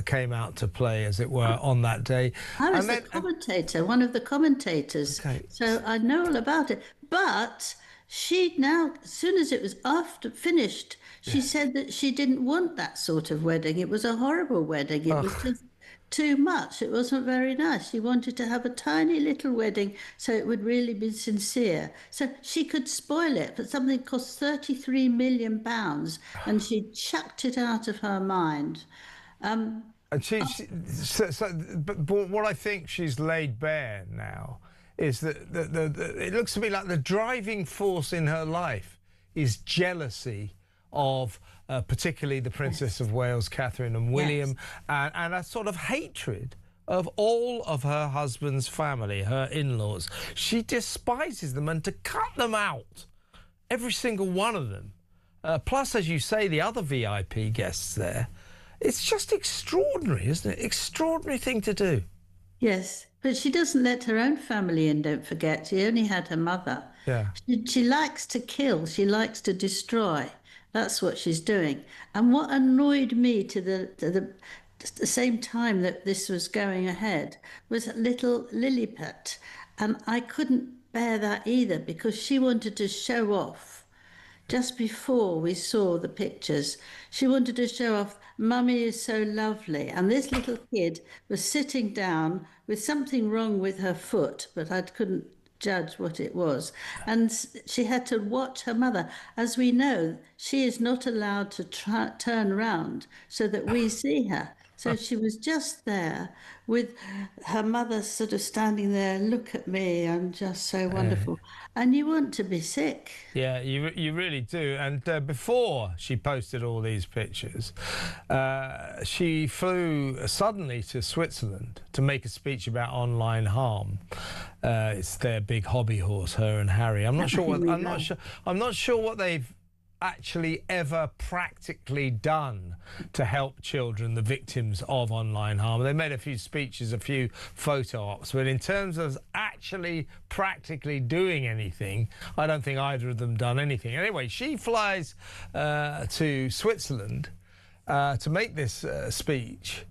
came out to play, as it were, on that day. I was a commentator, one of the commentators, so I know all about it. But she now, as soon as it was finished, she said that she didn't want that sort of wedding. It was a horrible wedding. It was just too much. It wasn't very nice. She wanted to have a tiny little wedding so it would really be sincere. So she could spoil it, but something cost £33 million, and she chucked it out of her mind. And but what I think she's laid bare now is that it looks to me like the driving force in her life is jealousy of particularly the Princess of Wales, Catherine and William, and a sort of hatred of all of her husband's family, her in-laws. She despises them, and to cut them out, every single one of them, plus, as you say, the other VIP guests there, it's just extraordinary, isn't it? Extraordinary thing to do. Yes, but she doesn't let her own family in, don't forget. She only had her mother. Yeah. She likes to kill. She likes to destroy. That's what she's doing. And what annoyed me to the same time that this was going ahead was little Lilliput. And I couldn't bear that either because she wanted to show off. Just before we saw the pictures, she wanted to show off, Mummy is so lovely. And this little kid was sitting down with something wrong with her foot, but I couldn't judge what it was, and she had to watch her mother. As we know, she is not allowed to turn around so that we see her. So she was just there with her mother sort of standing there, look at me, I'm just so wonderful. And you want to be sick. Yeah, you really do. And before she posted all these pictures, she flew suddenly to Switzerland to make a speech about online harm. It's their big hobby horse, her and Harry. I'm not sure what they've actually ever practically done to help children, the victims of online harm. They made a few speeches, a few photo ops, but in terms of actually practically doing anything, I don't think either of them done anything. Anyway, she flies to Switzerland to make this speech.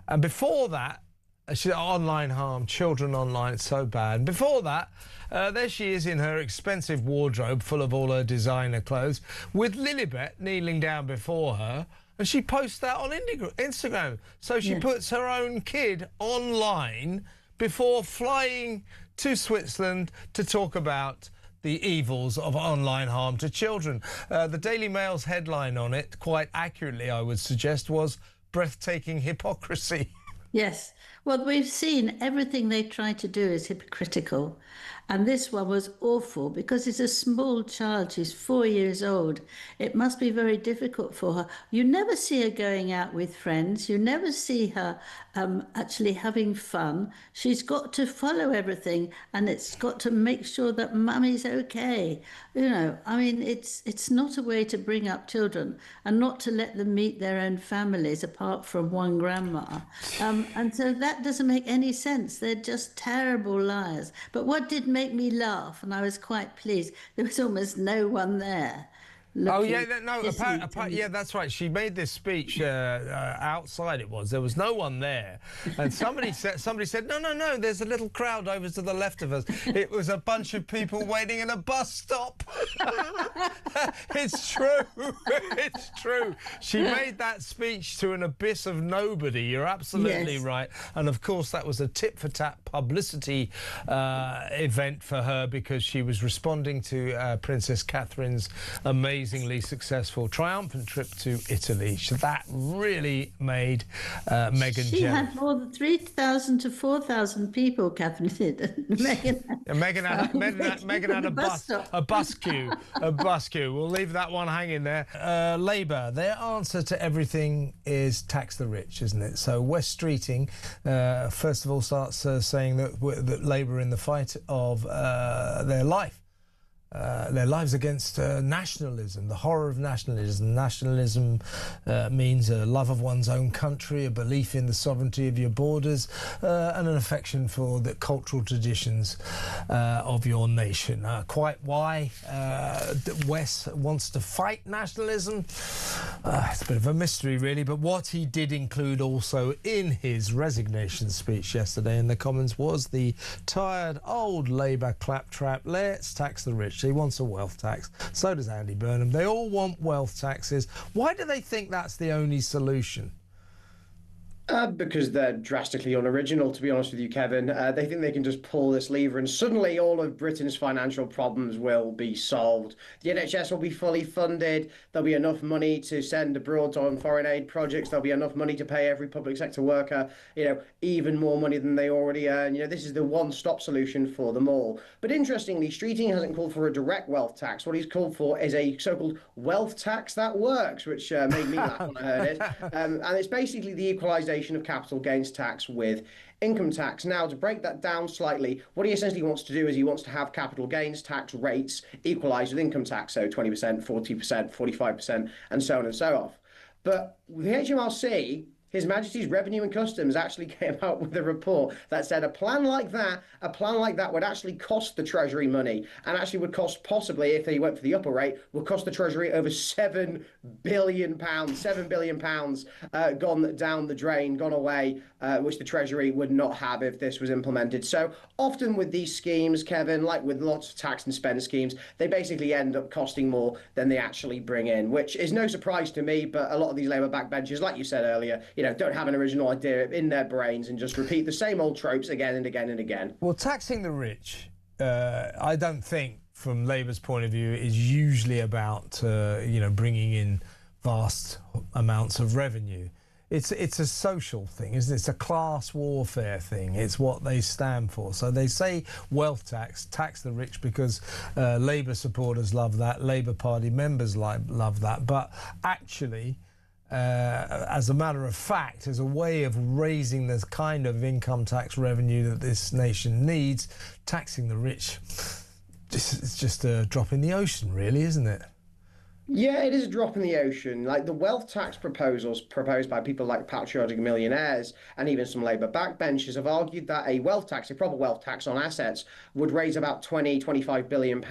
And before that, she said, online harm, children online, it's so bad. Before that, there she is in her expensive wardrobe full of all her designer clothes with Lilibet kneeling down before her, and she posts that on Instagram. So she puts her own kid online before flying to Switzerland to talk about the evils of online harm to children. The Daily Mail's headline on it, quite accurately I would suggest, was breathtaking hypocrisy. Yes. Well, we've seen everything they try to do is hypocritical. And this one was awful because it's a small child. She's 4 years old. It must be very difficult for her. You never see her going out with friends. You never see her actually having fun. She's got to follow everything, and it's got to make sure that mummy's okay. You know, I mean, it's not a way to bring up children, and not to let them meet their own families apart from one grandma. And so that doesn't make any sense. They're just terrible liars. But what did make me laugh, and I was quite pleased, there was almost no one there. Oh yeah, no, yeah, that's right. She made this speech outside. There was no one there, and somebody said, no, there's a little crowd over to the left of us. It was a bunch of people waiting in a bus stop. It's true. It's true. She made that speech to an abyss of nobody. You're absolutely right. And of course, that was a tit-for-tat publicity event for her, because she was responding to Princess Catherine's amazingly successful, triumphant trip to Italy. So that really made Meghan jealous. She had more than 3,000 to 4,000 people, Catherine did. Meghan had a bus queue. We'll leave that one hanging there. Labour, their answer to everything is tax the rich, isn't it? So West Streeting, first of all, starts saying that Labour in the fight of their lives against nationalism, the horror of nationalism. Nationalism means a love of one's own country, a belief in the sovereignty of your borders, and an affection for the cultural traditions of your nation. Quite why Wes wants to fight nationalism, it's a bit of a mystery, really. But what he did include also in his resignation speech yesterday in the Commons was the tired old Labour claptrap, let's tax the rich. He wants a wealth tax. So does Andy Burnham. They all want wealth taxes. Why do they think that's the only solution? Because they're drastically unoriginal, to be honest with you, Kevin. They think they can just pull this lever and suddenly all of Britain's financial problems will be solved. The NHS will be fully funded. There'll be enough money to send abroad on foreign aid projects. There'll be enough money to pay every public sector worker, even more money than they already earn. This is the one-stop solution for them all. But interestingly, Streeting hasn't called for a direct wealth tax. What he's called for is a so-called wealth tax that works, which made me laugh when I heard it. And it's basically the equalisation of capital gains tax with income tax. Now, to break that down slightly, what he essentially wants to do is he wants to have capital gains tax rates equalised with income tax, so 20%, 40%, 45%, and so on and so on. But with the HMRC, His Majesty's Revenue and Customs actually came out with a report that said a plan like that would actually cost the Treasury money, and actually would cost, possibly, if they went for the upper rate, would cost the Treasury over £7 billion, £7 billion gone down the drain, gone away, which the Treasury would not have if this was implemented. So often with these schemes, Kevin, like with lots of tax and spend schemes, they basically end up costing more than they actually bring in, which is no surprise to me. But a lot of these Labour backbenchers, like you said earlier, don't have an original idea in their brains and just repeat the same old tropes again and again and again. Well, taxing the rich, I don't think, from Labour's point of view, is usually about, bringing in vast amounts of revenue. It's a social thing, isn't it? It's a class warfare thing. It's what they stand for. So they say wealth tax, tax the rich, because Labour supporters love that, Labour Party members love that. But actually, as a matter of fact, as a way of raising the kind of income tax revenue that this nation needs, taxing the rich, it's just a drop in the ocean, really, isn't it? Yeah, it is a drop in the ocean. Like the wealth tax proposals proposed by people like patriotic millionaires and even some Labour backbenchers have argued that a wealth tax, a proper wealth tax on assets, would raise about £20–25 billion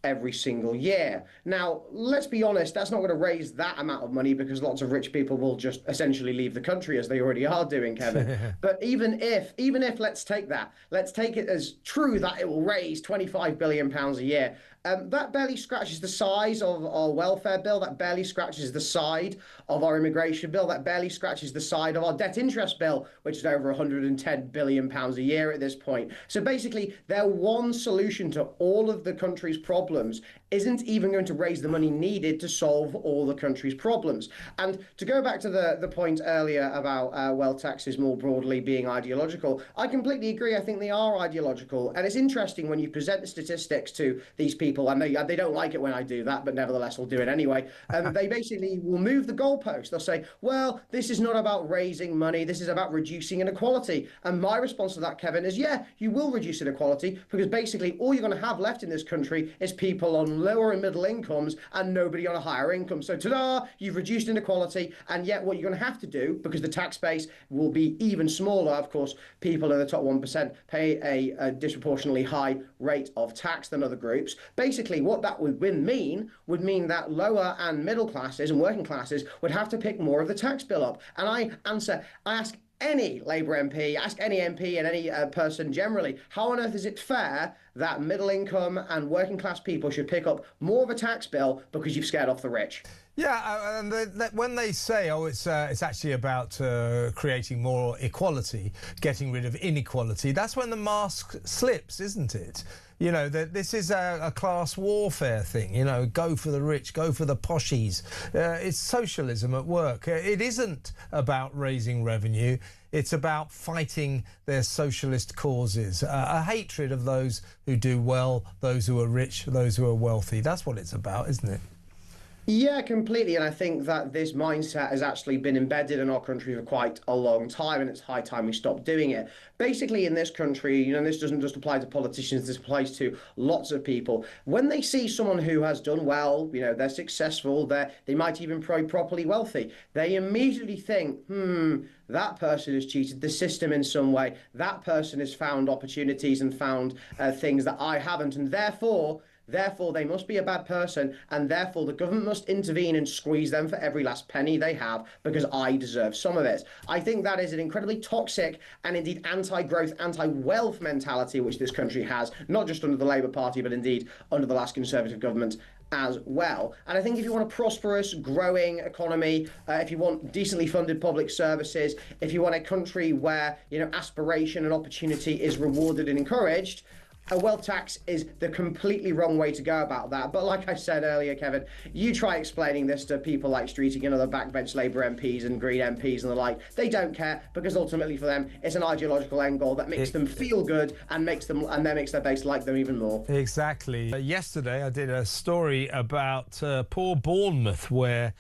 every single year. Now, let's be honest, that's not going to raise that amount of money because lots of rich people will just essentially leave the country, as they already are doing, Kevin. But even if let's take it as true that it will raise £25 billion a year, that barely scratches the size of our welfare bill, that barely scratches the side of our immigration bill, that barely scratches the side of our debt interest bill, which is over £110 billion a year at this point. So basically, their one solution to all of the country's problems isn't even going to raise the money needed to solve all the country's problems. And to go back to the point earlier about wealth taxes more broadly being ideological, I completely agree. I think they are ideological. And it's interesting when you present the statistics to these people, and they don't like it when I do that, but nevertheless, I'll do it anyway. They basically will move the goalpost. They'll say, well, this is not about raising money. This is about reducing inequality. And my response to that, Kevin, is, yeah, you will reduce inequality because basically all you're going to have left in this country is people on lower and middle incomes and nobody on a higher income. So ta-da, you've reduced inequality, and yet what you're going to have to do, because the tax base will be even smaller, of course, people in the top 1% pay a disproportionately high rate of tax than other groups. Basically, what that would mean that lower and middle classes and working classes would have to pick more of the tax bill up. And I ask any Labour MP, ask any MP and any person generally, how on earth is it fair that middle income and working class people should pick up more of a tax bill because you've scared off the rich? Yeah, and when they say, oh, it's actually about creating more equality, getting rid of inequality, that's when the mask slips, isn't it? You know, this is a class warfare thing, you know, go for the rich, go for the poshies. It's socialism at work. It isn't about raising revenue. It's about fighting their socialist causes, a hatred of those who do well, those who are rich, those who are wealthy. That's what it's about, isn't it? Yeah, completely. And I think that this mindset has actually been embedded in our country for quite a long time, and it's high time we stop doing it. Basically, in this country, you know, this doesn't just apply to politicians, this applies to lots of people. When they see someone who has done well, you know, they're successful, they might even be properly wealthy, they immediately think, that person has cheated the system in some way. That person has found opportunities and found things that I haven't, and therefore they must be a bad person, and therefore the government must intervene and squeeze them for every last penny they have because I deserve some of it. I think that is an incredibly toxic and indeed anti-growth, anti-wealth mentality which this country has, not just under the Labour Party, but indeed under the last Conservative government as well. And I think if you want a prosperous, growing economy, if you want decently funded public services, if you want a country where, you know, aspiration and opportunity is rewarded and encouraged, a wealth tax is the completely wrong way to go about that. But like I said earlier, Kevin, you try explaining this to people like Streeting and other backbench Labour MPs and Green MPs and the like. They don't care because ultimately for them, it's an ideological end goal that makes them feel good and makes their base like them even more. Exactly. Yesterday, I did a story about poor Bournemouth, where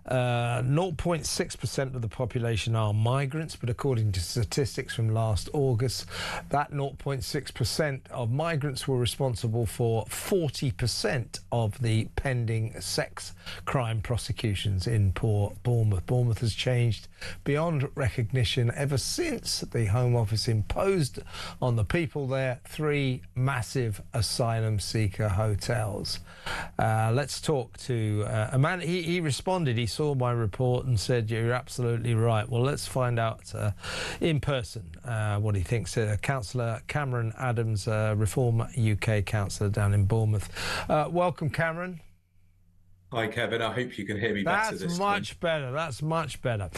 0.6% of the population are migrants, but according to statistics from last August, that 0.6% of migrants were responsible for 40% of the pending sex crime prosecutions in poor Bournemouth. Bournemouth has changed beyond recognition ever since the Home Office imposed on the people there 3 massive asylum seeker hotels. Let's talk to a man. He responded. He saw my report and said, you're absolutely right. Well, let's find out in person what he thinks. Councillor Cameron Adams, Reform UK councillor down in Bournemouth. Welcome, Cameron. Hi, Kevin. I hope you can hear me better this time. That's much better.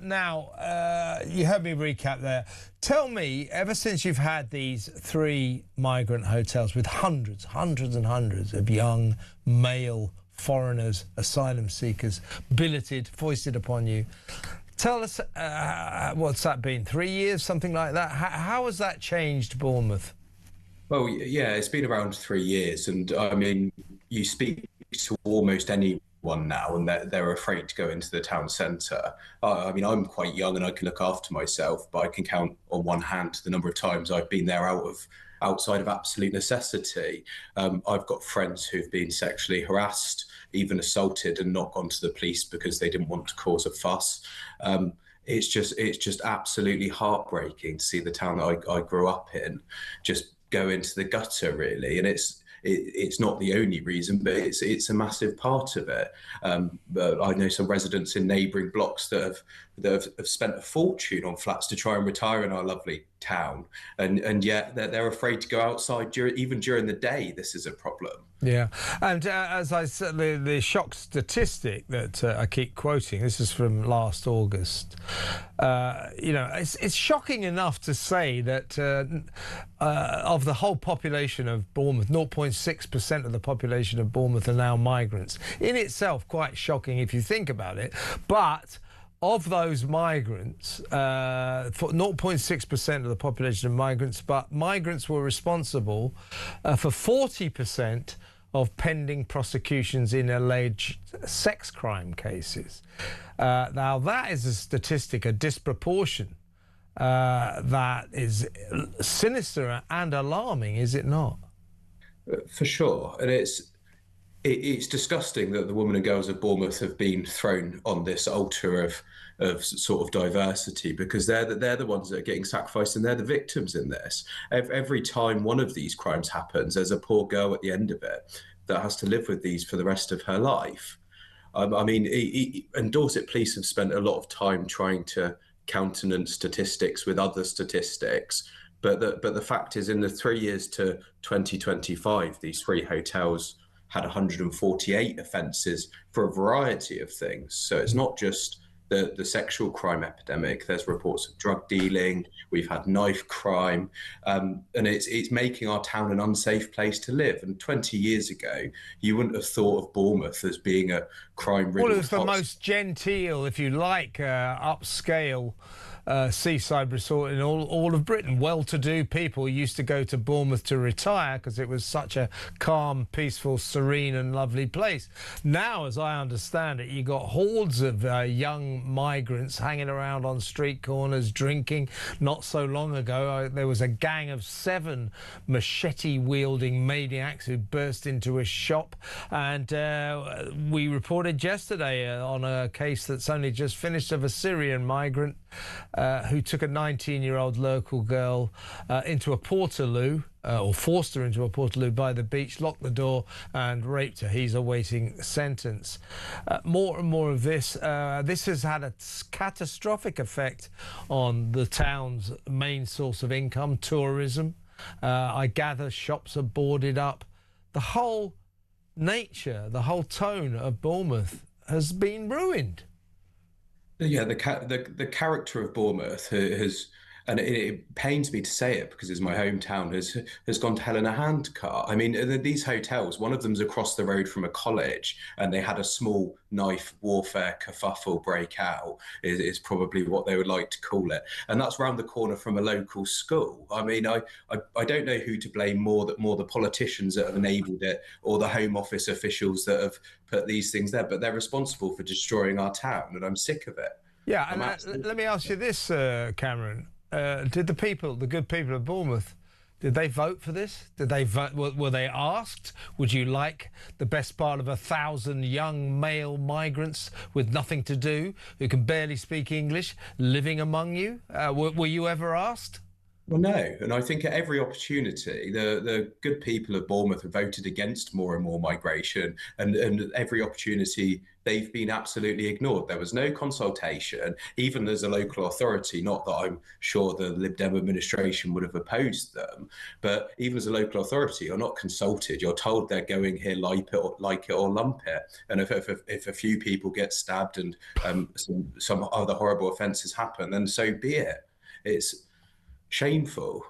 Now, you heard me recap there. Tell me, ever since you've had these 3 migrant hotels with hundreds and hundreds of young male foreigners, asylum seekers, billeted, foisted upon you, tell us, what's that been, 3 years, something like that? How has that changed Bournemouth? Well, yeah, it's been around 3 years. And I mean, you speak to almost anyone now and they're afraid to go into the town centre. I mean, I'm quite young and I can look after myself, but I can count on one hand the number of times I've been there outside of absolute necessity. I've got friends who've been sexually harassed, even assaulted, and not gone to the police because they didn't want to cause a fuss. It's just absolutely heartbreaking to see the town that I grew up in just go into the gutter, really. And it's it's not the only reason, but it's a massive part of it. But I know some residents in neighbouring blocks that have spent a fortune on flats to try and retire in our lovely town, and yet they're afraid to go outside even during the day. This is a problem. Yeah, and as I said, the shock statistic that I keep quoting, this is from last August, it's shocking enough to say that of the whole population of Bournemouth, 0.6% of the population of Bournemouth are now migrants. In itself, quite shocking if you think about it, but of those migrants, 0.6% of the population of migrants, but migrants were responsible for 40% of pending prosecutions in alleged sex crime cases. Now, that is a statistic, a disproportion that is sinister and alarming, is it not? For sure. And it's disgusting that the women and girls of Bournemouth have been thrown on this altar of sort of diversity, because they're the ones that are getting sacrificed, and they're the victims in this. Every time one of these crimes happens, there's a poor girl at the end of it that has to live with these for the rest of her life. And Dorset police have spent a lot of time trying to countenance statistics with other statistics, but the fact is, in the 3 years to 2025, these 3 hotels had 148 offences for a variety of things. So it's not just the sexual crime epidemic. There's reports of drug dealing. We've had knife crime, and it's making our town an unsafe place to live. And 20 years ago, you wouldn't have thought of Bournemouth as being a crime-riddled. Well, it was the most genteel, if you like, upscale seaside resort in all of Britain. Well-to-do people used to go to Bournemouth to retire because it was such a calm, peaceful, serene and lovely place. Now, as I understand it, you got hordes of young migrants hanging around on street corners drinking. Not so long ago, there was a gang of 7 machete-wielding maniacs who burst into a shop, and we reported yesterday on a case that's only just finished of a Syrian migrant who took a 19-year-old local girl into a portaloo, or forced her into a portaloo by the beach, locked the door and raped her. He's awaiting sentence. More and more of this. This has had a catastrophic effect on the town's main source of income, tourism. I gather shops are boarded up. The whole nature, the whole tone of Bournemouth has been ruined. Yeah, the character of Bournemouth has, and it pains me to say it because it's my hometown, has gone to hell in a handcart. I mean, these hotels, one of them's across the road from a college, and they had a small knife warfare kerfuffle break out, is probably what they would like to call it. And that's round the corner from a local school. I mean, I don't know who to blame more the politicians that have enabled it, or the Home Office officials that have put these things there, but they're responsible for destroying our town, and I'm sick of it. Yeah, and let me ask you this, Cameron. Did the good people of Bournemouth, did they vote for this? Did they vote? Were they asked? Would you like the best part of 1,000 young male migrants with nothing to do, who can barely speak English, living among you? Were you ever asked? Well, no, and I think at every opportunity, the good people of Bournemouth have voted against more and more migration, and every opportunity they've been absolutely ignored. There was no consultation, even as a local authority, not that I'm sure the Lib Dem administration would have opposed them, but even as a local authority, you're not consulted. You're told they're going here, like it or lump it. And if a few people get stabbed and some other horrible offences happen, then so be it. It's shameful.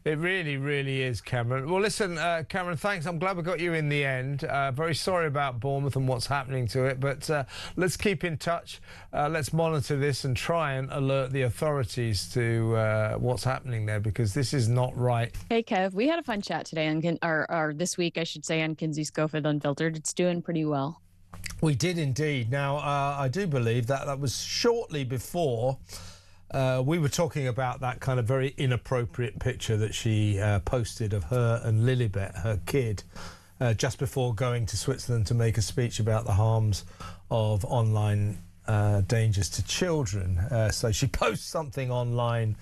It really, really is, Cameron. Well, listen, Cameron, thanks. I'm glad we got you in the end. Very sorry about Bournemouth and what's happening to it, but let's keep in touch. Let's monitor this and try and alert the authorities to what's happening there, because this is not right. Hey, Kev, we had a fun chat today, or this week, I should say, on Kinsey Schofield Unfiltered. It's doing pretty well. We did indeed. Now, I do believe that was shortly before we were talking about that kind of very inappropriate picture that she posted of her and Lilibet, her kid, just before going to Switzerland to make a speech about the harms of online dangerous to children. So she posts something online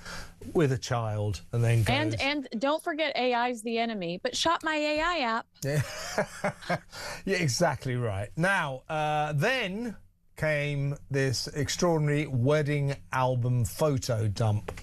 with a child and then goes... And don't forget AI's the enemy, but shop my AI app. Yeah, yeah, exactly right. Now, then came this extraordinary wedding album photo dump.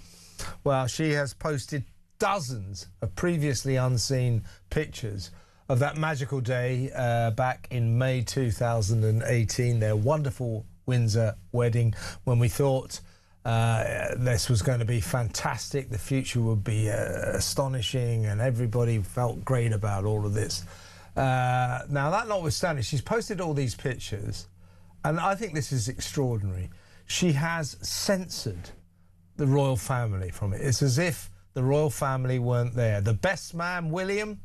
Well, she has posted dozens of previously unseen pictures of that magical day back in May 2018, their wonderful Windsor wedding, when we thought this was going to be fantastic, the future would be astonishing, and everybody felt great about all of this. Now, that notwithstanding, she's posted all these pictures, and I think this is extraordinary. She has censored the royal family from it. It's as if the royal family weren't there. The best man, William,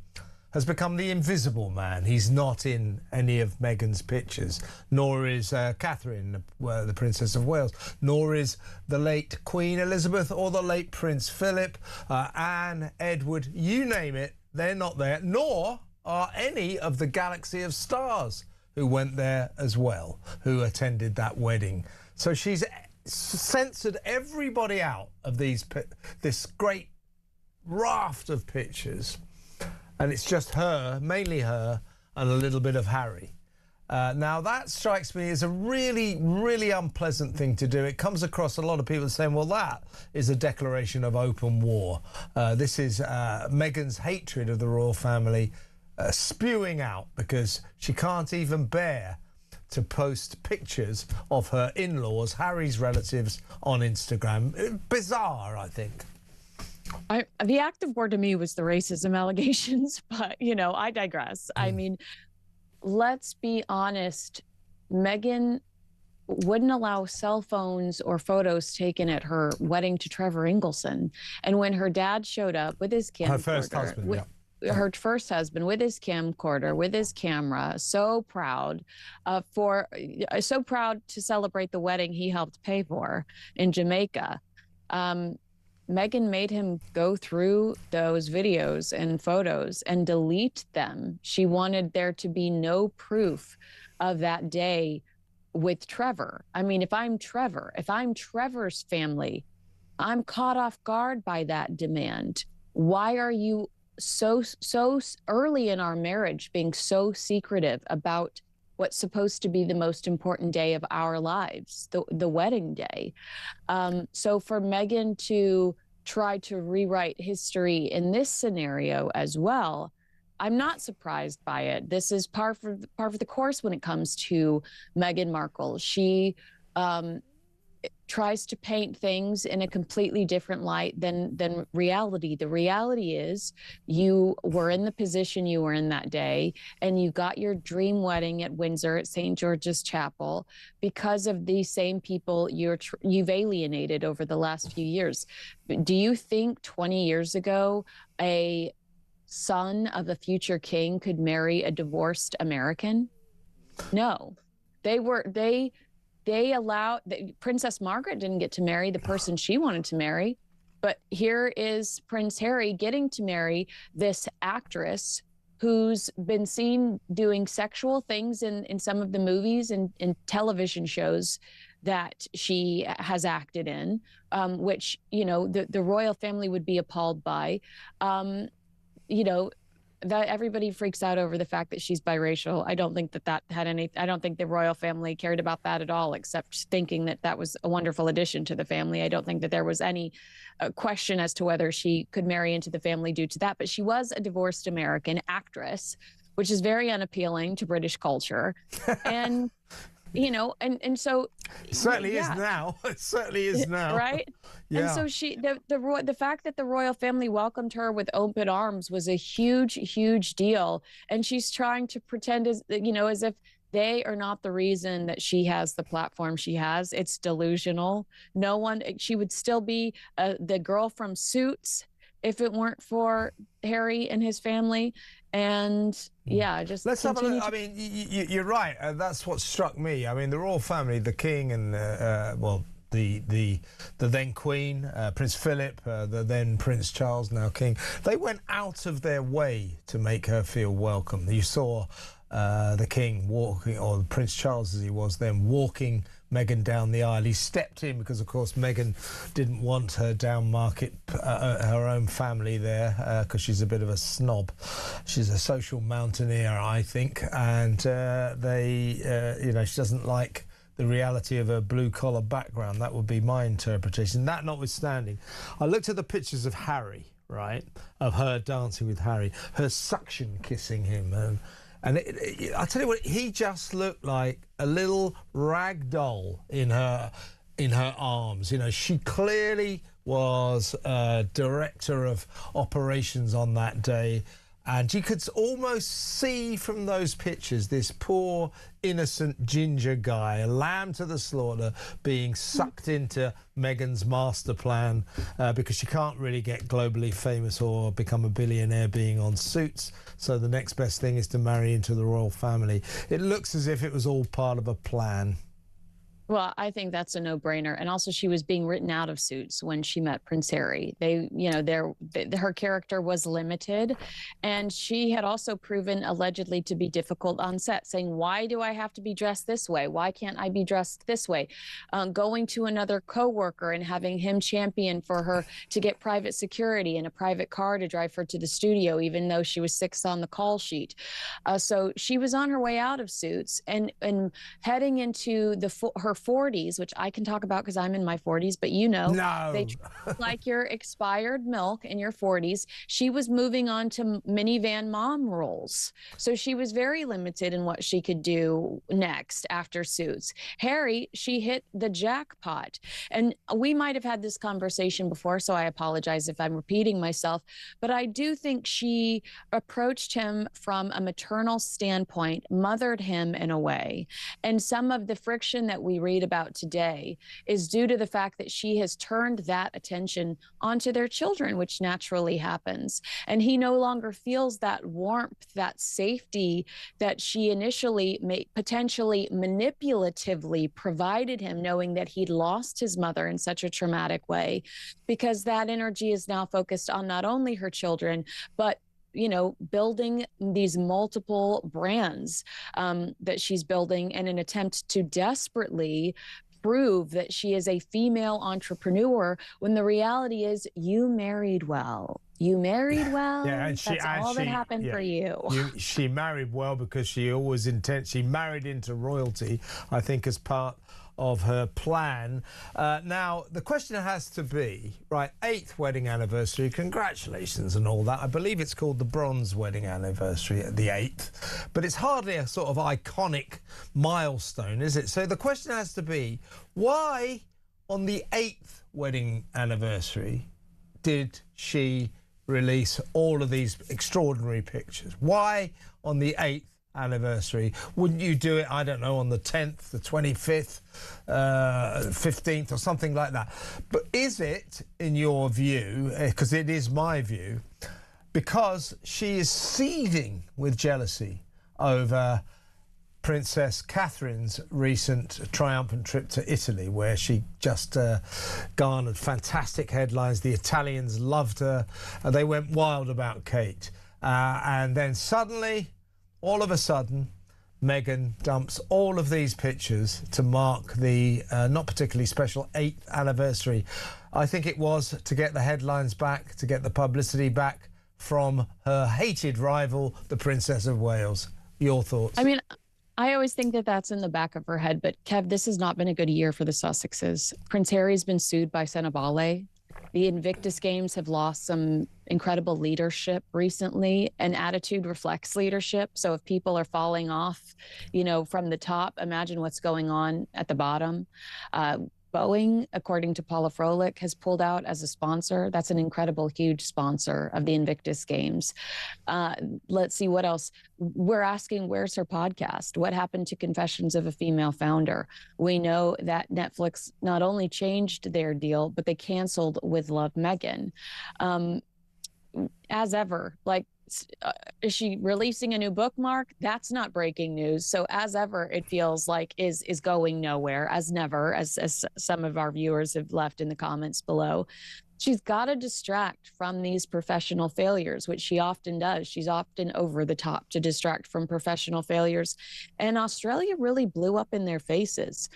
has become the invisible man. He's not in any of Meghan's pictures, nor is Catherine, the Princess of Wales, nor is the late Queen Elizabeth or the late Prince Philip, Anne, Edward, you name it, they're not there, nor are any of the galaxy of stars who went there as well, who attended that wedding. So she's censored everybody out of this great raft of pictures. And it's just her, mainly her, and a little bit of Harry. Now, that strikes me as a really, really unpleasant thing to do. It comes across a lot of people saying, well, that is a declaration of open war. This is Meghan's hatred of the royal family spewing out because she can't even bear to post pictures of her in-laws, Harry's relatives, on Instagram. Bizarre, I think. The active word to me was the racism allegations, but, you know, I digress. I mean, let's be honest. Meghan wouldn't allow cell phones or photos taken at her wedding to Trevor Ingleson. And when her dad showed up with his camcorder, her first husband, her first husband, with his camcorder, with his camera, so proud to celebrate the wedding he helped pay for in Jamaica. Meghan made him go through those videos and photos and delete them. She wanted there to be no proof of that day with Trevor. I mean, if I'm Trevor's family, I'm caught off guard by that demand. Why are you so early in our marriage being so secretive about what's supposed to be the most important day of our lives, the wedding day? So for Meghan to try to rewrite history in this scenario as well, I'm not surprised by it. This is par for the course when it comes to Meghan Markle. She tries to paint things in a completely different light than reality. The reality is you were in the position you were in that day, and you got your dream wedding at Windsor at St. George's Chapel because of these same people you've alienated over the last few years. Do you think 20 years ago a son of a future king could marry a divorced American? No. They allowed Princess Margaret didn't get to marry the person she wanted to marry, but here is Prince Harry getting to marry this actress who's been seen doing sexual things in some of the movies and television shows that she has acted in, which, you know, the royal family would be appalled by. You know, that everybody freaks out over the fact that she's biracial. I don't think that had any, I don't think the royal family cared about that at all, except thinking that was a wonderful addition to the family. I don't think that there was any question as to whether she could marry into the family due to that. But she was a divorced American actress, which is very unappealing to British culture. And, you know, and so it certainly is now. It certainly is now. Right? Yeah. And so the fact that the royal family welcomed her with open arms was a huge, huge deal. And she's trying to pretend as if they are not the reason that she has the platform she has. It's delusional. She would still be the girl from Suits if it weren't for Harry and his family. And yeah, just let's have a look. I mean, you're right. That's what struck me. I mean, the royal family, the king and the then Queen, Prince Philip, the then Prince Charles, now King, they went out of their way to make her feel welcome. You saw the King walking, or Prince Charles as he was then, walking Meghan down the aisle. He stepped in because, of course, Meghan didn't want her down market, her own family there, because she's a bit of a snob. She's a social mountaineer, I think, and you know, she doesn't like the reality of a blue-collar background. That would be my interpretation. That notwithstanding, I looked at the pictures of Harry, right, of her dancing with Harry, her suction kissing him, and I tell you what, he just looked like a little rag doll in her arms. You know, she clearly was director of operations on that day, and you could almost see from those pictures this poor, innocent ginger guy, a lamb to the slaughter, being sucked into Meghan's master plan because she can't really get globally famous or become a billionaire being on Suits. So the next best thing is to marry into the royal family. It looks as if it was all part of a plan. Well, I think that's a no-brainer. And also, she was being written out of Suits when she met Prince Harry. They, you know, her character was limited, and she had also proven allegedly to be difficult on set, saying, "Why do I have to be dressed this way? Why can't I be dressed this way?" Going to another co-worker and having him champion for her to get private security and a private car to drive her to the studio, even though she was 6 on the call sheet. So she was on her way out of Suits and heading into her 40s, which I can talk about because I'm in my 40s, but you know, they treat you like your expired milk in your 40s. She was moving on to minivan mom roles. So she was very limited in what she could do next after Suits. Harry, she hit the jackpot. And we might have had this conversation before, so I apologize if I'm repeating myself, but I do think she approached him from a maternal standpoint, mothered him in a way. And some of the friction that we read about today is due to the fact that she has turned that attention onto their children, which naturally happens. And he no longer feels that warmth, that safety that she initially potentially manipulatively provided him, knowing that he'd lost his mother in such a traumatic way, because that energy is now focused on not only her children, but you know, building these multiple brands that she's building in an attempt to desperately prove that she is a female entrepreneur, when the reality is you married well. You married well. Yeah, and that's all that happened for you. She married well because she always she married into royalty, I think, as part of her plan. Now, the question has to be, right, 8th wedding anniversary, congratulations and all that. I believe it's called the bronze wedding anniversary at the 8th, but it's hardly a sort of iconic milestone, is it? So the question has to be, why on the 8th wedding anniversary did she release all of these extraordinary pictures? Why on the 8th anniversary? Wouldn't you do it, I don't know, on the 10th, the 25th, 15th or something like that? But is it, in your view, because it is my view, because she is seething with jealousy over Princess Catherine's recent triumphant trip to Italy, where she just garnered fantastic headlines. The Italians loved her, and they went wild about Kate. And then suddenly, all of a sudden, Meghan dumps all of these pictures to mark the not particularly special 8th anniversary. I think it was to get the headlines back, to get the publicity back from her hated rival, the Princess of Wales. Your thoughts? I mean, I always think that that's in the back of her head, but Kev, this has not been a good year for the Sussexes. Prince Harry's been sued by Senabale. The Invictus Games have lost some incredible leadership recently, and attitude reflects leadership. So if people are falling off, you know, from the top, imagine what's going on at the bottom. Boeing, according to Paula Froelich, has pulled out as a sponsor. That's an incredible, huge sponsor of the Invictus Games. Let's see what else. We're asking, where's her podcast? What happened to Confessions of a Female Founder? We know that Netflix not only changed their deal, but they canceled With Love Meghan. As ever, like, is she releasing a new bookmark? That's not breaking news. So as ever, it feels like is going nowhere, as never, as some of our viewers have left in the comments below. She's got to distract from these professional failures, which she often does. She's often over the top to distract from professional failures. And Australia really blew up in their faces.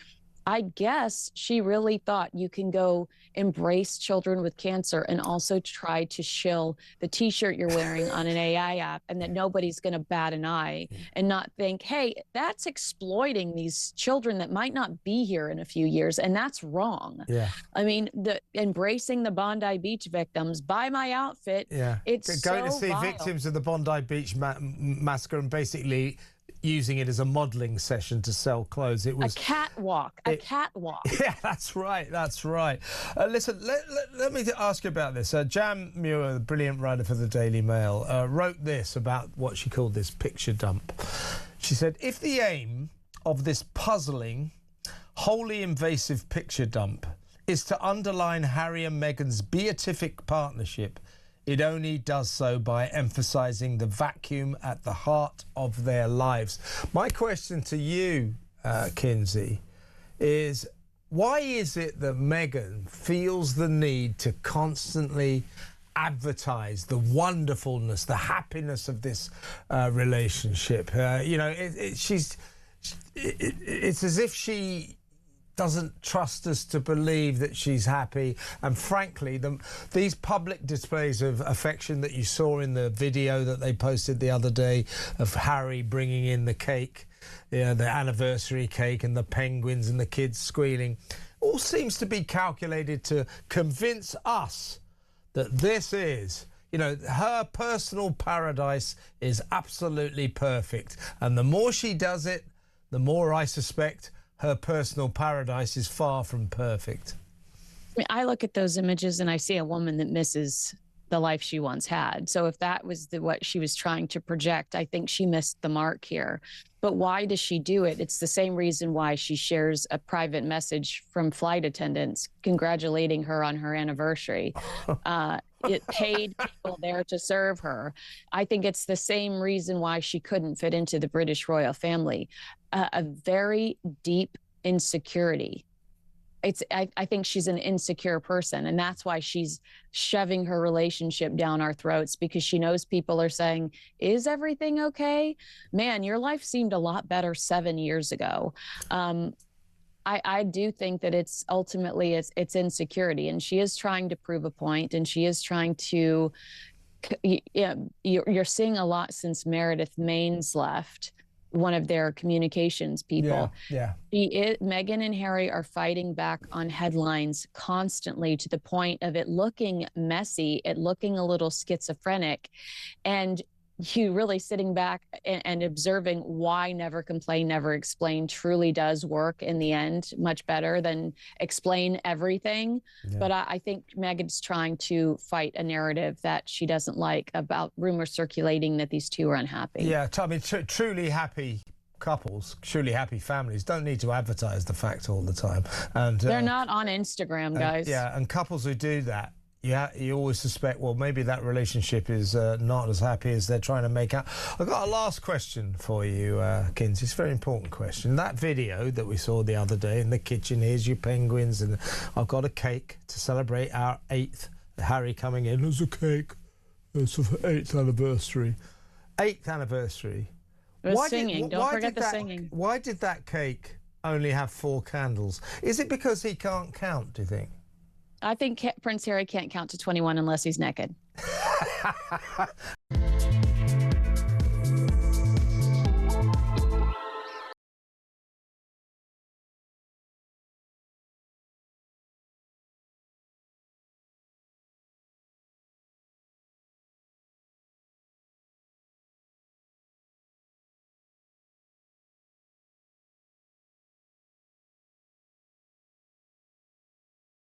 I guess she really thought you can go embrace children with cancer and also try to shill the T-shirt you're wearing on an AI app, and that nobody's going to bat an eye and not think, hey, that's exploiting these children that might not be here in a few years, and that's wrong. Yeah. I mean, embracing the Bondi Beach victims, buy my outfit. Yeah. It's going to so see vile. victims of the Bondi Beach massacre and basically using it as a modelling session to sell clothes. It was a catwalk. Yeah, that's right. That's right. Listen, let me ask you about this. Jan Muir, the brilliant writer for the Daily Mail, wrote this about what she called this picture dump. She said, if the aim of this puzzling, wholly invasive picture dump is to underline Harry and Meghan's beatific partnership, it only does so by emphasising the vacuum at the heart of their lives. My question to you, Kinsey, is why is it that Meghan feels the need to constantly advertise the wonderfulness, the happiness of this relationship? You know, it's as if she doesn't trust us to believe that she's happy. And frankly, these public displays of affection that you saw in the video that they posted the other day of Harry bringing in the cake, the anniversary cake, and the penguins and the kids squealing, all seems to be calculated to convince us that this is, you know, her personal paradise is absolutely perfect. And the more she does it, the more I suspect her personal paradise is far from perfect. I mean, I look at those images and I see a woman that misses the life she once had. So if that was what she was trying to project, I think she missed the mark here. But why does she do it? It's the same reason why she shares a private message from flight attendants congratulating her on her anniversary. It paid people there to serve her. I think it's the same reason why she couldn't fit into the British royal family. A very deep insecurity. I think she's an insecure person, and that's why she's shoving her relationship down our throats, because she knows people are saying, is everything okay? Man, your life seemed a lot better 7 years ago. I do think that it's ultimately it's insecurity, and she is trying to prove a point, and she is trying to, you're seeing a lot since Meredith Maines left, one of their communications people. Yeah. Meghan and Harry are fighting back on headlines constantly, to the point of it looking messy, it looking a little schizophrenic, and you really sitting back and observing why Never Complain, Never Explain truly does work in the end much better than explain everything. Yeah. But I think Meghan's trying to fight a narrative that she doesn't like about rumors circulating that these two are unhappy. Yeah, I mean, truly happy couples, truly happy families don't need to advertise the fact all the time. And they're not on Instagram, guys. Yeah, and couples who do that, you always suspect, well, maybe that relationship is not as happy as they're trying to make out. I've got a last question for you, Kinsey. It's a very important question. That video that we saw the other day in the kitchen, here's your penguins, and I've got a cake to celebrate our 8th, Harry coming in as a cake. It's 8th anniversary. 8th anniversary. Singing. Don't forget the singing. Why did that cake only have 4 candles? Is it because he can't count, do you think? I think Prince Harry can't count to 21 unless he's naked.